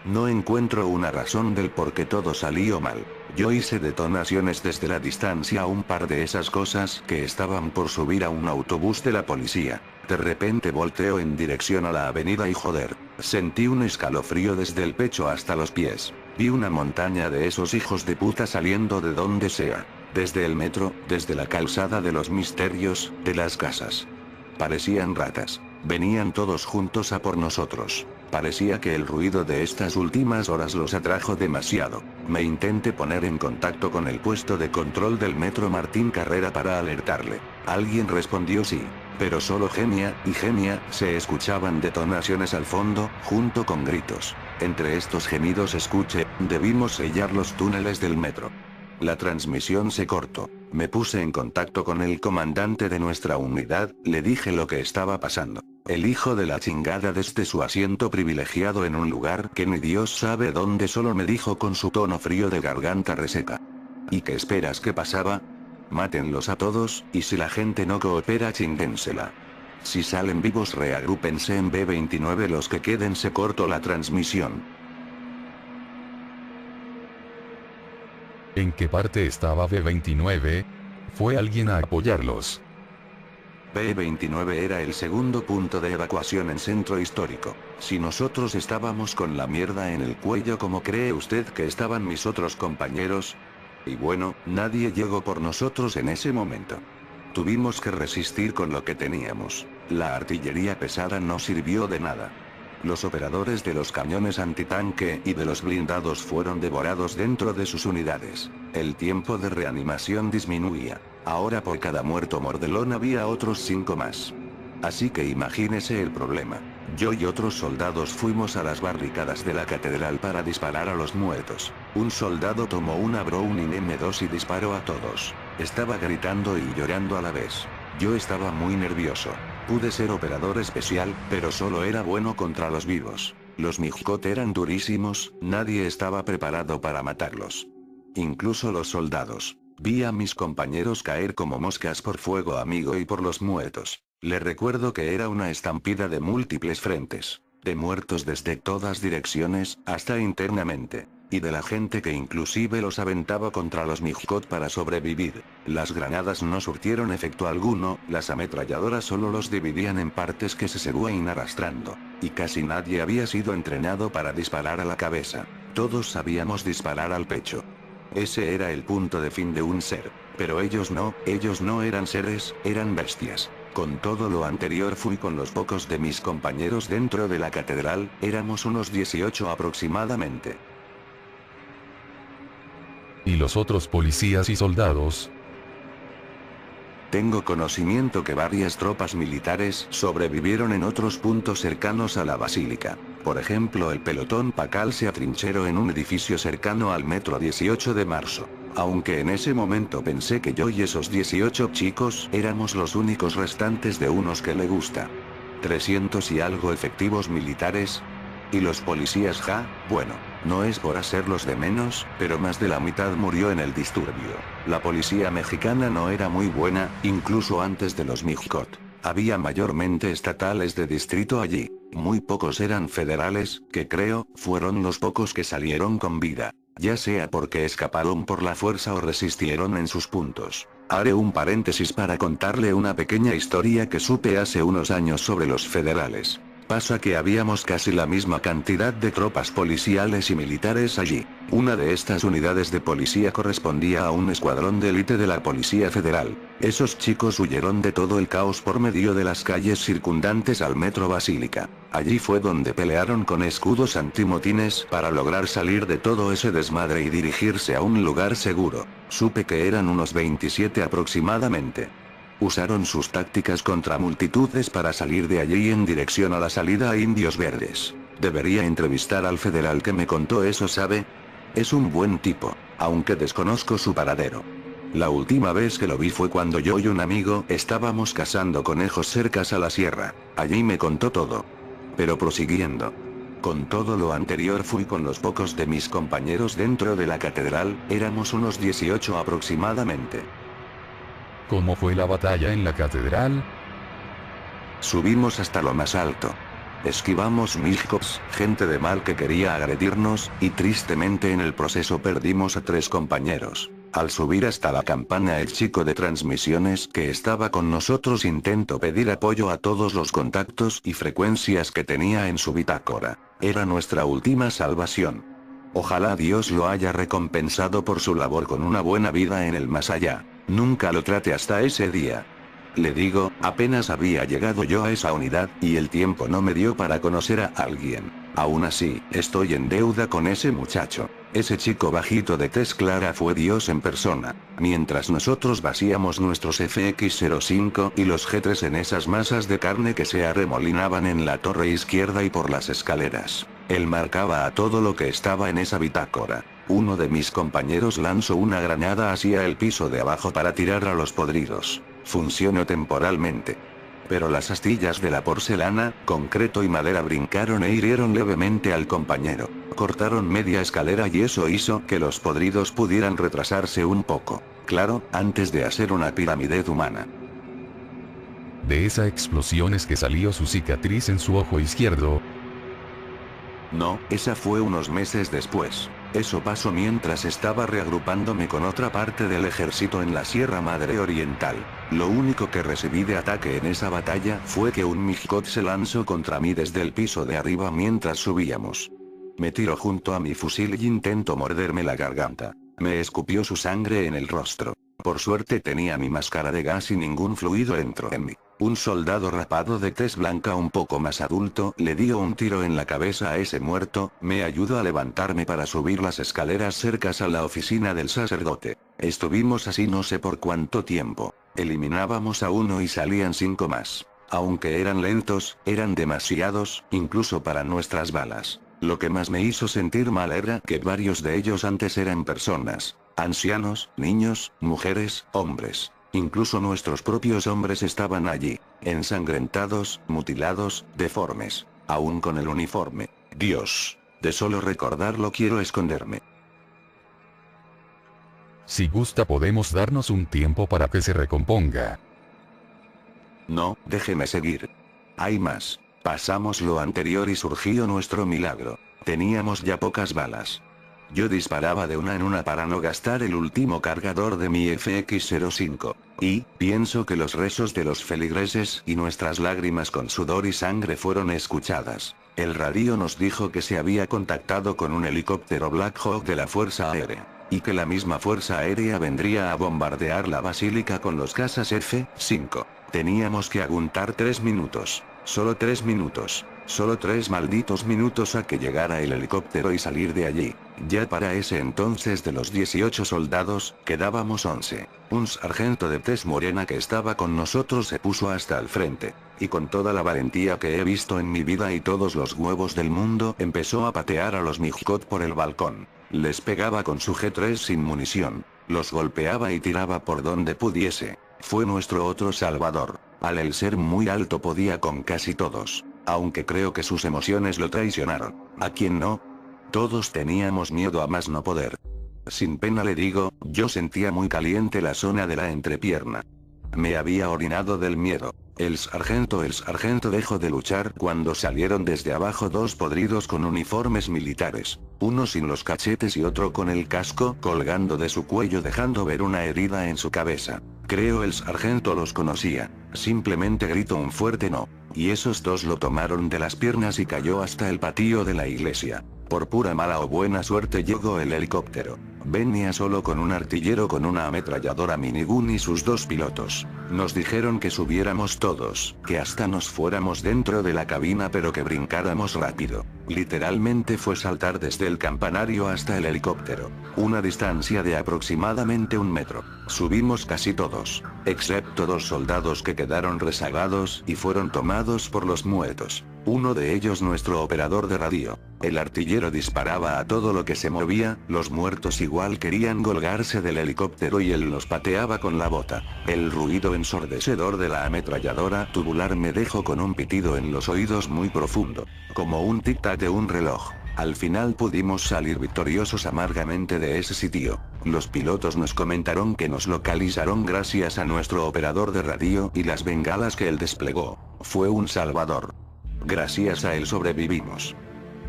No encuentro una razón del por qué todo salió mal. Yo hice detonaciones desde la distancia a un par de esas cosas que estaban por subir a un autobús de la policía. De repente volteo en dirección a la avenida y joder, sentí un escalofrío desde el pecho hasta los pies. Vi una montaña de esos hijos de puta saliendo de donde sea. Desde el metro, desde la calzada de los misterios, de las casas. Parecían ratas. Venían todos juntos a por nosotros. Parecía que el ruido de estas últimas horas los atrajo demasiado. Me intenté poner en contacto con el puesto de control del metro Martín Carrera para alertarle. Alguien respondió sí. Pero solo gemía y gemía, se escuchaban detonaciones al fondo, junto con gritos. Entre estos gemidos escuché, debimos sellar los túneles del metro. La transmisión se cortó. Me puse en contacto con el comandante de nuestra unidad, le dije lo que estaba pasando. El hijo de la chingada desde su asiento privilegiado en un lugar que ni Dios sabe dónde solo me dijo con su tono frío de garganta reseca. ¿Y qué esperas que pasaba? Mátenlos a todos, y si la gente no coopera chingénsela. Si salen vivos reagrúpense en B29, los que queden. Se cortó la transmisión. ¿En qué parte estaba B29? ¿Fue alguien a apoyarlos? B29 era el segundo punto de evacuación en centro histórico. Si nosotros estábamos con la mierda en el cuello, ¿cómo cree usted que estaban mis otros compañeros? Y bueno, nadie llegó por nosotros en ese momento. Tuvimos que resistir con lo que teníamos. La artillería pesada no sirvió de nada. Los operadores de los cañones antitanque y de los blindados fueron devorados dentro de sus unidades. El tiempo de reanimación disminuía. Ahora por cada muerto mordelón había otros 5 más. Así que imagínese el problema. Yo y otros soldados fuimos a las barricadas de la catedral para disparar a los muertos. Un soldado tomó una Browning M2 y disparó a todos. Estaba gritando y llorando a la vez. Yo estaba muy nervioso. Pude ser operador especial, pero solo era bueno contra los vivos. Los Mijkot eran durísimos, nadie estaba preparado para matarlos. Incluso los soldados. Vi a mis compañeros caer como moscas por fuego amigo y por los muertos. Le recuerdo que era una estampida de múltiples frentes. De muertos desde todas direcciones, hasta internamente. Y de la gente que inclusive los aventaba contra los Mijkot para sobrevivir. Las granadas no surtieron efecto alguno, las ametralladoras solo los dividían en partes que se seguían arrastrando. Y casi nadie había sido entrenado para disparar a la cabeza. Todos sabíamos disparar al pecho. Ese era el punto de fin de un ser. Pero ellos no eran seres, eran bestias. Con todo lo anterior fui con los pocos de mis compañeros dentro de la catedral, éramos unos 18 aproximadamente. ¿Y los otros policías y soldados? Tengo conocimiento que varias tropas militares sobrevivieron en otros puntos cercanos a la basílica. Por ejemplo, el pelotón Pacal se atrincheró en un edificio cercano al metro 18 de marzo. Aunque en ese momento pensé que yo y esos 18 chicos éramos los únicos restantes de unos que le gusta. 300 y algo efectivos militares. ¿Y los policías bueno, no es por hacerlos de menos, pero más de la mitad murió en el disturbio. La policía mexicana no era muy buena, incluso antes de los Mijkot. Había mayormente estatales de distrito allí. Muy pocos eran federales, que creo, fueron los pocos que salieron con vida. Ya sea porque escaparon por la fuerza o resistieron en sus puntos. Haré un paréntesis para contarle una pequeña historia que supe hace unos años sobre los federales. Pasa que habíamos casi la misma cantidad de tropas policiales y militares allí. Una de estas unidades de policía correspondía a un escuadrón de élite de la Policía Federal. Esos chicos huyeron de todo el caos por medio de las calles circundantes al metro Basílica. Allí fue donde pelearon con escudos antimotines para lograr salir de todo ese desmadre y dirigirse a un lugar seguro. Supe que eran unos 27 aproximadamente. Usaron sus tácticas contra multitudes para salir de allí en dirección a la salida a Indios Verdes. Debería entrevistar al federal que me contó eso, ¿sabe? Es un buen tipo, aunque desconozco su paradero. La última vez que lo vi fue cuando yo y un amigo estábamos cazando conejos cercas a la sierra. Allí me contó todo. Pero prosiguiendo. Con todo lo anterior fui con los pocos de mis compañeros dentro de la catedral, éramos unos 18 aproximadamente. ¿Cómo fue la batalla en la catedral? Subimos hasta lo más alto. Esquivamos Mishkops, gente de mal que quería agredirnos, y tristemente en el proceso perdimos a 3 compañeros. Al subir hasta la campana el chico de transmisiones que estaba con nosotros intentó pedir apoyo a todos los contactos y frecuencias que tenía en su bitácora. Era nuestra última salvación. Ojalá Dios lo haya recompensado por su labor con una buena vida en el más allá. Nunca lo trate hasta ese día. Le digo, apenas había llegado yo a esa unidad, y el tiempo no me dio para conocer a alguien. Aún así, estoy en deuda con ese muchacho. Ese chico bajito de tez clara fue Dios en persona. Mientras nosotros vaciamos nuestros FX-05 y los G3 en esas masas de carne que se arremolinaban en la torre izquierda y por las escaleras, él marcaba a todo lo que estaba en esa bitácora. Uno de mis compañeros lanzó una granada hacia el piso de abajo para tirar a los podridos. Funcionó temporalmente. Pero las astillas de la porcelana, concreto y madera brincaron e hirieron levemente al compañero. Cortaron media escalera y eso hizo que los podridos pudieran retrasarse un poco. Claro, antes de hacer una pirámide humana. De esa explosión es que salió su cicatriz en su ojo izquierdo. No, esa fue unos meses después. Eso pasó mientras estaba reagrupándome con otra parte del ejército en la Sierra Madre Oriental. Lo único que recibí de ataque en esa batalla fue que un Mishkot se lanzó contra mí desde el piso de arriba mientras subíamos. Me tiró junto a mi fusil y intentó morderme la garganta. Me escupió su sangre en el rostro. Por suerte tenía mi máscara de gas y ningún fluido dentro de mí. Un soldado rapado de tez blanca un poco más adulto le dio un tiro en la cabeza a ese muerto, me ayudó a levantarme para subir las escaleras cercas a la oficina del sacerdote. Estuvimos así no sé por cuánto tiempo. Eliminábamos a uno y salían 5 más. Aunque eran lentos, eran demasiados, incluso para nuestras balas. Lo que más me hizo sentir mal era que varios de ellos antes eran personas. Ancianos, niños, mujeres, hombres. Incluso nuestros propios hombres estaban allí, ensangrentados, mutilados, deformes, aún con el uniforme. Dios, de solo recordarlo quiero esconderme. Si gusta podemos darnos un tiempo para que se recomponga. No, déjeme seguir. Hay más. Pasamos lo anterior y surgió nuestro milagro. Teníamos ya pocas balas. Yo disparaba de una en una para no gastar el último cargador de mi FX-05. Y, pienso que los rezos de los feligreses y nuestras lágrimas con sudor y sangre fueron escuchadas. El radio nos dijo que se había contactado con un helicóptero Black Hawk de la Fuerza Aérea. Y que la misma Fuerza Aérea vendría a bombardear la basílica con los cazas F-5. Teníamos que aguantar 3 minutos. Solo 3 minutos. Solo 3 malditos minutos a que llegara el helicóptero y salir de allí. Ya para ese entonces de los 18 soldados, quedábamos 11. Un sargento de tez morena que estaba con nosotros se puso hasta el frente. Y con toda la valentía que he visto en mi vida y todos los huevos del mundo empezó a patear a los Mishkot por el balcón. Les pegaba con su G3 sin munición. Los golpeaba y tiraba por donde pudiese. Fue nuestro otro salvador. Al el ser muy alto podía con casi todos. Aunque creo que sus emociones lo traicionaron. ¿A quién no? Todos teníamos miedo a más no poder. Sin pena le digo, yo sentía muy caliente la zona de la entrepierna. Me había orinado del miedo. El sargento dejó de luchar cuando salieron desde abajo 2 podridos con uniformes militares. Uno sin los cachetes y otro con el casco colgando de su cuello dejando ver una herida en su cabeza. Creo el sargento los conocía. Simplemente gritó un fuerte no. Y esos 2 lo tomaron de las piernas y cayó hasta el patio de la iglesia. Por pura mala o buena suerte llegó el helicóptero. Venía solo con un artillero con una ametralladora minigun y sus 2 pilotos. Nos dijeron que subiéramos todos, que hasta nos fuéramos dentro de la cabina pero que brincáramos rápido. Literalmente fue saltar desde el campanario hasta el helicóptero. Una distancia de aproximadamente 1 metro. Subimos casi todos, excepto 2 soldados que quedaron rezagados y fueron tomados por los muertos. Uno de ellos nuestro operador de radio. El artillero disparaba a todo lo que se movía, los muertos igual querían colgarse del helicóptero y él los pateaba con la bota. El ruido ensordecedor de la ametralladora tubular me dejó con un pitido en los oídos muy profundo, como un tic-tac de un reloj. Al final pudimos salir victoriosos amargamente de ese sitio. Los pilotos nos comentaron que nos localizaron gracias a nuestro operador de radio y las bengalas que él desplegó. Fue un salvador. Gracias a él sobrevivimos.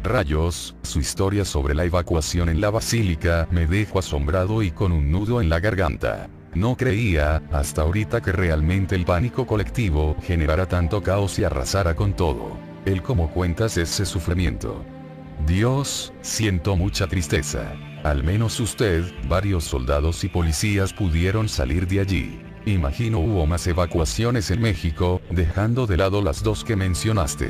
Rayos, su historia sobre la evacuación en la basílica me dejó asombrado y con un nudo en la garganta. No creía, hasta ahorita, que realmente el pánico colectivo generara tanto caos y arrasara con todo. El cómo cuentas ese sufrimiento. Dios, siento mucha tristeza. Al menos usted, varios soldados y policías pudieron salir de allí. Imagino hubo más evacuaciones en México, dejando de lado las 2 que mencionaste.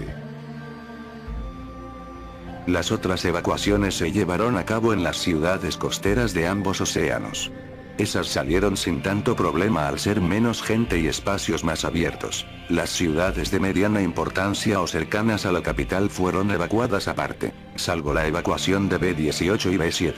Las otras evacuaciones se llevaron a cabo en las ciudades costeras de ambos océanos. Esas salieron sin tanto problema al ser menos gente y espacios más abiertos. Las ciudades de mediana importancia o cercanas a la capital fueron evacuadas aparte, salvo la evacuación de B-18 y B-7.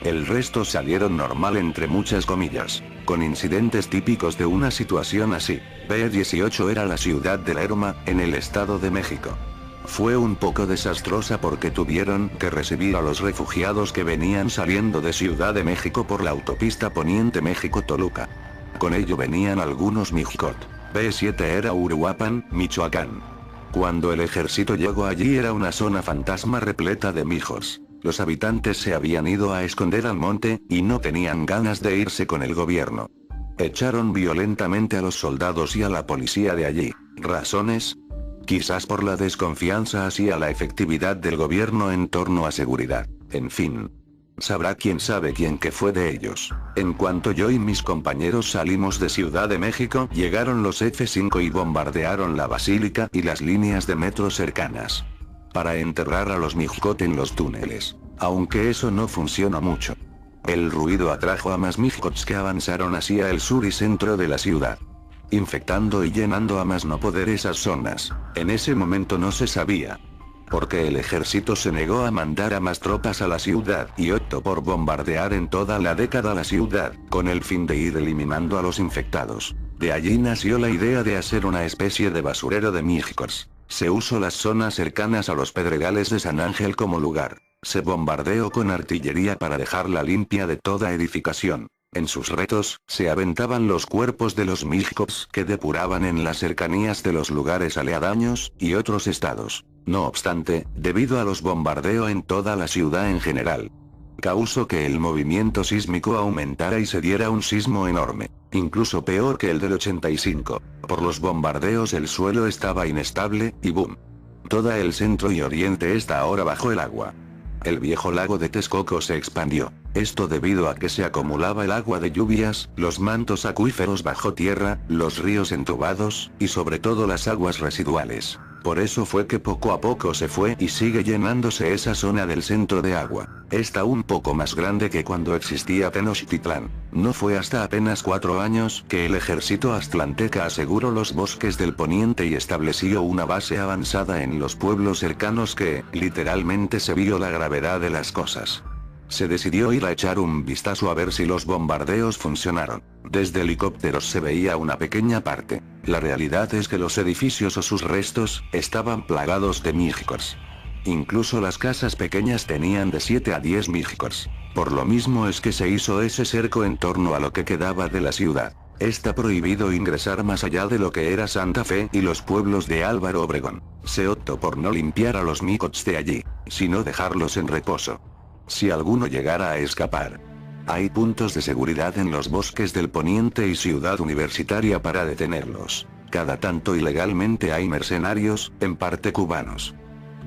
El resto salieron normal entre muchas comillas, con incidentes típicos de una situación así. B-18 era la ciudad de Lerma, en el Estado de México. Fue un poco desastrosa porque tuvieron que recibir a los refugiados que venían saliendo de Ciudad de México por la autopista Poniente México-Toluca. Con ello venían algunos Mijicot. B-7 era Uruapan, Michoacán. Cuando el ejército llegó allí era una zona fantasma repleta de mijos. Los habitantes se habían ido a esconder al monte, y no tenían ganas de irse con el gobierno. Echaron violentamente a los soldados y a la policía de allí. ¿Razones? Quizás por la desconfianza hacia la efectividad del gobierno en torno a seguridad. En fin. Sabrá quién sabe quién que fue de ellos. En cuanto yo y mis compañeros salimos de Ciudad de México, llegaron los F-5 y bombardearon la basílica y las líneas de metro cercanas. Para enterrar a los Mijicot en los túneles. Aunque eso no funcionó mucho. El ruido atrajo a más Mijicots que avanzaron hacia el sur y centro de la ciudad, infectando y llenando a más no poder esas zonas. En ese momento no se sabía, porque el ejército se negó a mandar a más tropas a la ciudad y optó por bombardear en toda la década la ciudad, con el fin de ir eliminando a los infectados. De allí nació la idea de hacer una especie de basurero de Mijicos. Se usó las zonas cercanas a los pedregales de San Ángel como lugar. Se bombardeó con artillería para dejarla limpia de toda edificación. En sus retos, se aventaban los cuerpos de los Mijicos que depuraban en las cercanías de los lugares aledaños, y otros estados. No obstante, debido a los bombardeos en toda la ciudad en general, causó que el movimiento sísmico aumentara y se diera un sismo enorme, incluso peor que el del 85. Por los bombardeos el suelo estaba inestable, y boom. Todo el centro y oriente está ahora bajo el agua. El viejo lago de Texcoco se expandió. Esto debido a que se acumulaba el agua de lluvias, los mantos acuíferos bajo tierra, los ríos entubados, y sobre todo las aguas residuales. Por eso fue que poco a poco se fue y sigue llenándose esa zona del centro de agua. Está un poco más grande que cuando existía Tenochtitlán. No fue hasta apenas 4 años que el ejército aztlanteca aseguró los bosques del poniente y estableció una base avanzada en los pueblos cercanos que, literalmente, se vio la gravedad de las cosas. Se decidió ir a echar un vistazo a ver si los bombardeos funcionaron. Desde helicópteros se veía una pequeña parte. La realidad es que los edificios o sus restos estaban plagados de Mijicos. Incluso las casas pequeñas tenían de 7 a 10 Mijicos. Por lo mismo es que se hizo ese cerco en torno a lo que quedaba de la ciudad. Está prohibido ingresar más allá de lo que era Santa Fe y los pueblos de Álvaro Obregón. Se optó por no limpiar a los Mijicos de allí, sino dejarlos en reposo. Si alguno llegara a escapar. Hay puntos de seguridad en los bosques del poniente y Ciudad Universitaria para detenerlos. Cada tanto ilegalmente hay mercenarios, en parte cubanos,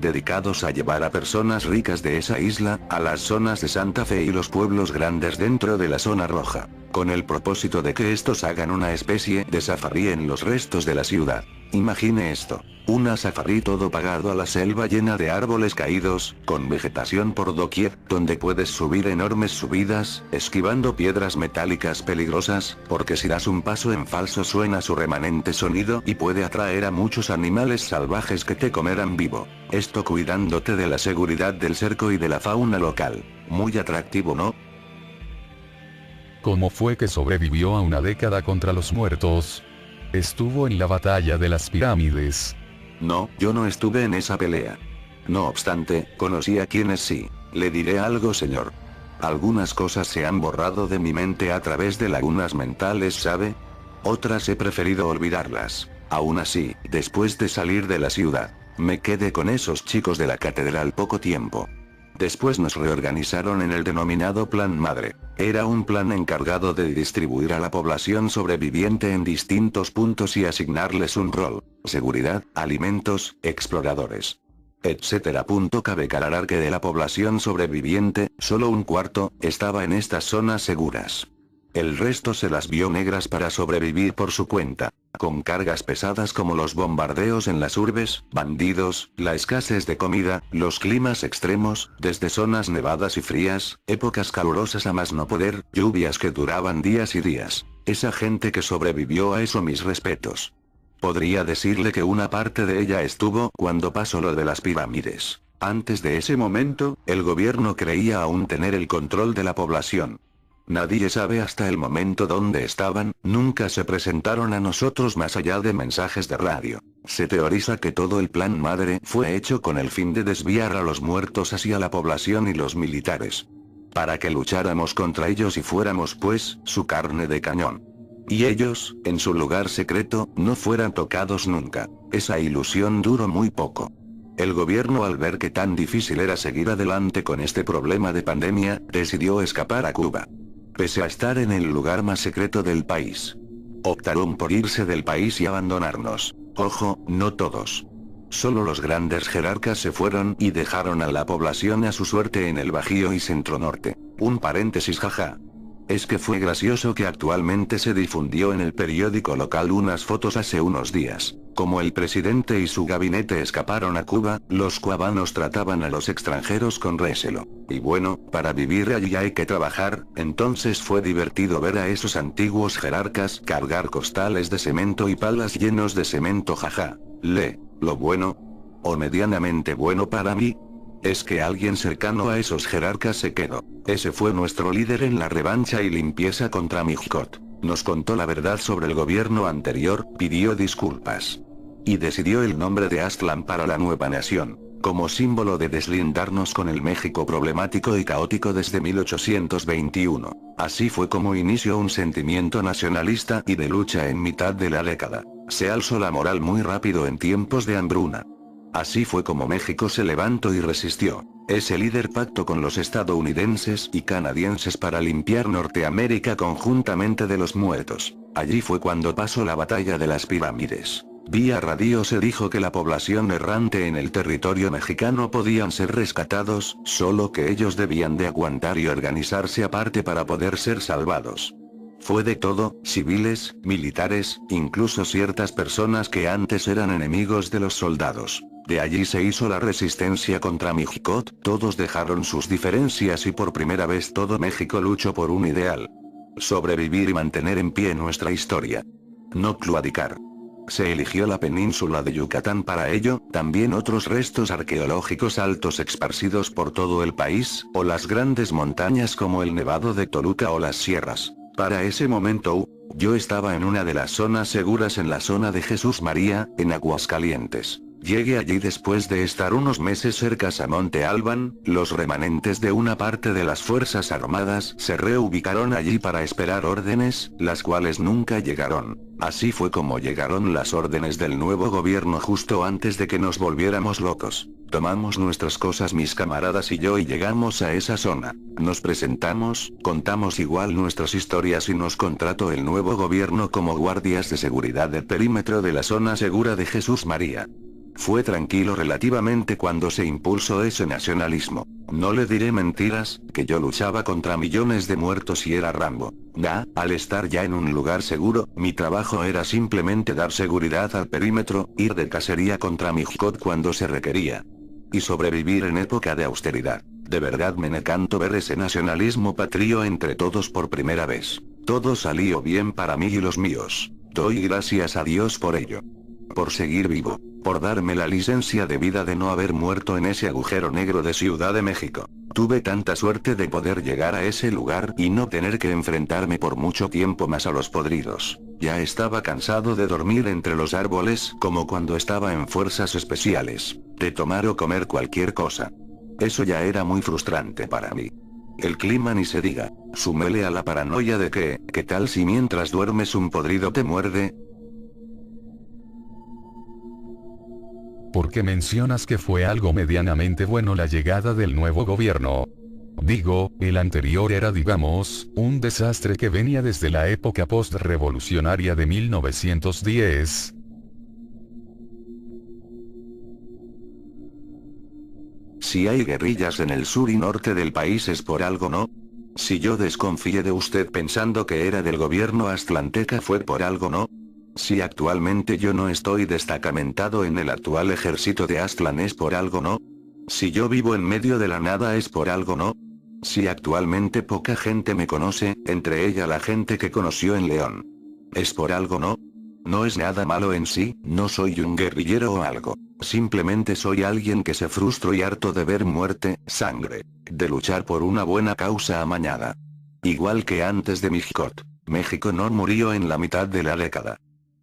dedicados a llevar a personas ricas de esa isla, a las zonas de Santa Fe y los pueblos grandes dentro de la zona roja. con el propósito de que estos hagan una especie de safari en los restos de la ciudad. Imagine esto. Una safari todo pagado a la selva llena de árboles caídos, con vegetación por doquier, donde puedes subir enormes subidas, esquivando piedras metálicas peligrosas, porque si das un paso en falso suena su remanente sonido y puede atraer a muchos animales salvajes que te comerán vivo. Esto cuidándote de la seguridad del cerco y de la fauna local. Muy atractivo, ¿no? ¿Cómo fue que sobrevivió a una década contra los muertos? Estuvo en la batalla de las pirámides. No, yo no estuve en esa pelea. No obstante, conocí a quienes sí. Le diré algo, señor. Algunas cosas se han borrado de mi mente a través de lagunas mentales, ¿sabe? Otras he preferido olvidarlas. Aún así, después de salir de la ciudad, me quedé con esos chicos de la catedral poco tiempo. Después nos reorganizaron en el denominado Plan Madre. Era un plan encargado de distribuir a la población sobreviviente en distintos puntos y asignarles un rol: seguridad, alimentos, exploradores, etcétera. Cabe aclarar que de la población sobreviviente, solo un cuarto estaba en estas zonas seguras. El resto se las vio negras para sobrevivir por su cuenta, con cargas pesadas como los bombardeos en las urbes, bandidos, la escasez de comida, los climas extremos, desde zonas nevadas y frías, épocas calurosas a más no poder, lluvias que duraban días y días. Esa gente que sobrevivió a eso, mis respetos. Podría decirle que una parte de ella estuvo cuando pasó lo de las pirámides. Antes de ese momento, el gobierno creía aún tener el control de la población. Nadie sabe hasta el momento dónde estaban, nunca se presentaron a nosotros más allá de mensajes de radio. Se teoriza que todo el Plan Madre fue hecho con el fin de desviar a los muertos hacia la población y los militares, para que lucháramos contra ellos y fuéramos pues, su carne de cañón. Y ellos, en su lugar secreto, no fueran tocados nunca. Esa ilusión duró muy poco. El gobierno, al ver que tan difícil era seguir adelante con este problema de pandemia, decidió escapar a Cuba. Pese a estar en el lugar más secreto del país, optaron por irse del país y abandonarnos. Ojo, no todos. Solo los grandes jerarcas se fueron y dejaron a la población a su suerte en el Bajío y Centro Norte. Un paréntesis, jaja. Es que fue gracioso que actualmente se difundió en el periódico local unas fotos hace unos días. Como el presidente y su gabinete escaparon a Cuba, los cubanos trataban a los extranjeros con recelo. Y bueno, para vivir allí hay que trabajar, entonces fue divertido ver a esos antiguos jerarcas cargar costales de cemento y palas llenos de cemento, jaja. Lo bueno, o medianamente bueno para mí, es que alguien cercano a esos jerarcas se quedó. Ese fue nuestro líder en la revancha y limpieza contra Mijcot. Nos contó la verdad sobre el gobierno anterior, pidió disculpas. Y decidió el nombre de Aztlán para la nueva nación, como símbolo de deslindarnos con el México problemático y caótico desde 1821. Así fue como inició un sentimiento nacionalista y de lucha en mitad de la década. Se alzó la moral muy rápido en tiempos de hambruna. Así fue como México se levantó y resistió. Ese líder pactó con los estadounidenses y canadienses para limpiar Norteamérica conjuntamente de los muertos. Allí fue cuando pasó la batalla de las pirámides. Vía radio se dijo que la población errante en el territorio mexicano podían ser rescatados, solo que ellos debían de aguantar y organizarse aparte para poder ser salvados. Fue de todo, civiles, militares, incluso ciertas personas que antes eran enemigos de los soldados. De allí se hizo la resistencia contra Mijcot, todos dejaron sus diferencias y por primera vez todo México luchó por un ideal: sobrevivir y mantener en pie nuestra historia. No claudicar. Se eligió la península de Yucatán para ello, también otros restos arqueológicos altos esparcidos por todo el país, o las grandes montañas como el Nevado de Toluca o las sierras. Para ese momento, yo estaba en una de las zonas seguras en la zona de Jesús María, en Aguascalientes. Llegué allí después de estar unos meses cerca a Monte Albán. Los remanentes de una parte de las Fuerzas Armadas se reubicaron allí para esperar órdenes, las cuales nunca llegaron. Así fue como llegaron las órdenes del nuevo gobierno justo antes de que nos volviéramos locos. Tomamos nuestras cosas mis camaradas y yo y llegamos a esa zona. Nos presentamos, contamos igual nuestras historias y nos contrató el nuevo gobierno como guardias de seguridad del perímetro de la zona segura de Jesús María. Fue tranquilo relativamente cuando se impulsó ese nacionalismo. No le diré mentiras, que yo luchaba contra millones de muertos y era Rambo. Al estar ya en un lugar seguro, mi trabajo era simplemente dar seguridad al perímetro, ir de cacería contra Mijkot cuando se requería. Y sobrevivir en época de austeridad. De verdad me encantó ver ese nacionalismo patrio entre todos por primera vez. Todo salió bien para mí y los míos. Doy gracias a Dios por ello. Por seguir vivo. Por darme la licencia de vida de no haber muerto en ese agujero negro de Ciudad de México. Tuve tanta suerte de poder llegar a ese lugar y no tener que enfrentarme por mucho tiempo más a los podridos. Ya estaba cansado de dormir entre los árboles como cuando estaba en fuerzas especiales. De tomar o comer cualquier cosa. Eso ya era muy frustrante para mí. El clima ni se diga. Súmele a la paranoia de que, ¿qué tal si mientras duermes un podrido te muerde? ¿Por qué mencionas que fue algo medianamente bueno la llegada del nuevo gobierno? Digo, el anterior era digamos, un desastre que venía desde la época post-revolucionaria de 1910. Si hay guerrillas en el sur y norte del país es por algo, ¿no? Si yo desconfié de usted pensando que era del gobierno aztlanteca fue por algo, ¿no? Si actualmente yo no estoy destacamentado en el actual ejército de Aztlán es por algo, ¿no? Si yo vivo en medio de la nada es por algo, ¿no? Si actualmente poca gente me conoce, entre ella la gente que conoció en León. Es por algo, ¿no? No es nada malo en sí, no soy un guerrillero o algo. Simplemente soy alguien que se frustró y harto de ver muerte, sangre. De luchar por una buena causa amañada. Igual que antes de Mijkot. México no murió en la mitad de la década.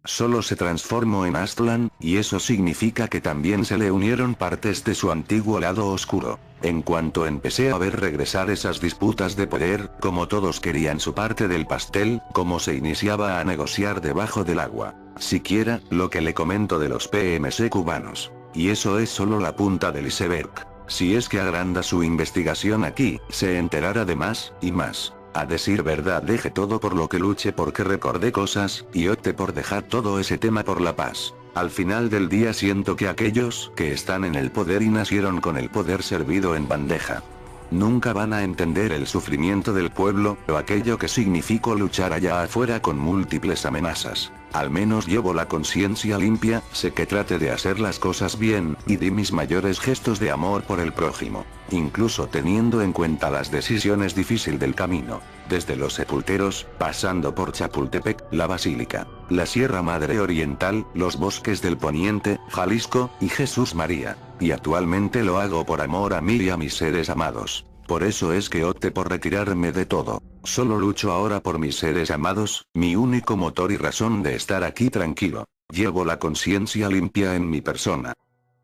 Solo se transformó en Aztlán, y eso significa que también se le unieron partes de su antiguo lado oscuro. En cuanto empecé a ver regresar esas disputas de poder, como todos querían su parte del pastel, como se iniciaba a negociar debajo del agua. Siquiera, lo que le comento de los PMC cubanos. Y eso es solo la punta del iceberg. Si es que agranda su investigación aquí, se enterará de más, y más. A decir verdad dejé todo por lo que luché porque recordé cosas, y opté por dejar todo ese tema por la paz. Al final del día siento que aquellos que están en el poder y nacieron con el poder servido en bandeja. Nunca van a entender el sufrimiento del pueblo, o aquello que significó luchar allá afuera con múltiples amenazas. Al menos llevo la conciencia limpia, sé que trate de hacer las cosas bien, y di mis mayores gestos de amor por el prójimo. Incluso teniendo en cuenta las decisiones difíciles del camino. Desde los sepulteros, pasando por Chapultepec, la Basílica, la Sierra Madre Oriental, los bosques del Poniente, Jalisco, y Jesús María. Y actualmente lo hago por amor a mí y a mis seres amados. Por eso es que opté por retirarme de todo. Solo lucho ahora por mis seres amados, mi único motor y razón de estar aquí tranquilo. Llevo la conciencia limpia en mi persona.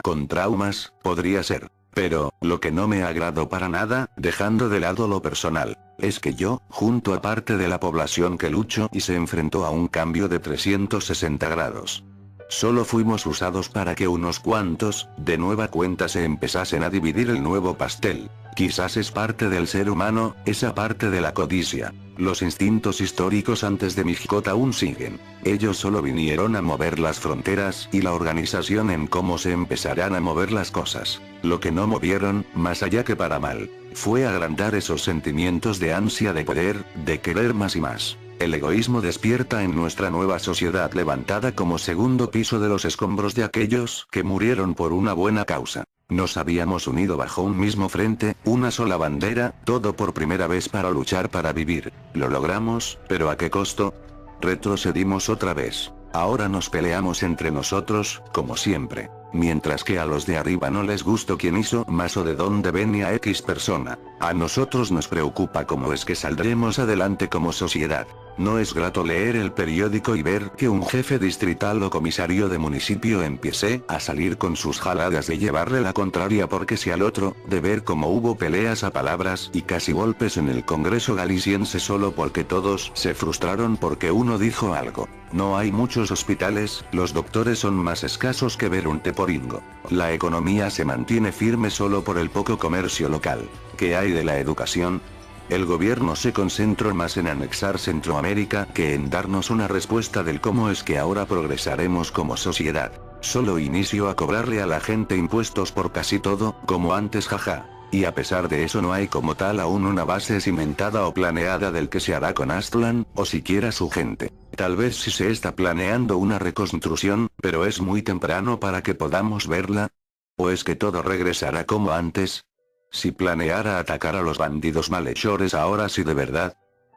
Con traumas, podría ser. Pero, lo que no me agradó para nada, dejando de lado lo personal, es que yo, junto a parte de la población que luchó y se enfrentó a un cambio de 360 grados. Solo fuimos usados para que unos cuantos, de nueva cuenta se empezasen a dividir el nuevo pastel. Quizás es parte del ser humano, esa parte de la codicia. Los instintos históricos antes de Mijkot aún siguen. Ellos solo vinieron a mover las fronteras y la organización en cómo se empezarán a mover las cosas. Lo que no movieron, más allá que para mal, fue agrandar esos sentimientos de ansia de poder, de querer más y más. El egoísmo despierta en nuestra nueva sociedad levantada como segundo piso de los escombros de aquellos que murieron por una buena causa. Nos habíamos unido bajo un mismo frente, una sola bandera, todo por primera vez para luchar para vivir. Lo logramos, pero ¿a qué costo? Retrocedimos otra vez. Ahora nos peleamos entre nosotros, como siempre. Mientras que a los de arriba no les gustó quién hizo más o de dónde venía X persona. A nosotros nos preocupa cómo es que saldremos adelante como sociedad. No es grato leer el periódico y ver que un jefe distrital o comisario de municipio empiece a salir con sus jaladas de llevarle la contraria porque si al otro, de ver cómo hubo peleas a palabras y casi golpes en el Congreso galiciense solo porque todos se frustraron porque uno dijo algo. No hay muchos hospitales, los doctores son más escasos que ver un teporingo. La economía se mantiene firme solo por el poco comercio local. ¿Qué hay de la educación? El gobierno se concentró más en anexar Centroamérica que en darnos una respuesta del cómo es que ahora progresaremos como sociedad. Solo inicio a cobrarle a la gente impuestos por casi todo, como antes jaja. Y a pesar de eso no hay como tal aún una base cimentada o planeada del que se hará con Aztlan, o siquiera su gente. Tal vez sí se está planeando una reconstrucción, pero es muy temprano para que podamos verla. ¿O es que todo regresará como antes? Si planeara atacar a los bandidos malhechores ahora sí de verdad.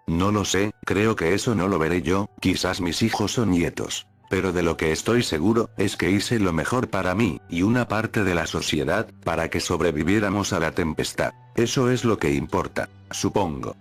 No lo sé, creo que eso no lo veré yo, quizás mis hijos o nietos. Pero de lo que estoy seguro, es que hice lo mejor para mí, y una parte de la sociedad, para que sobreviviéramos a la tempestad. Eso es lo que importa, supongo.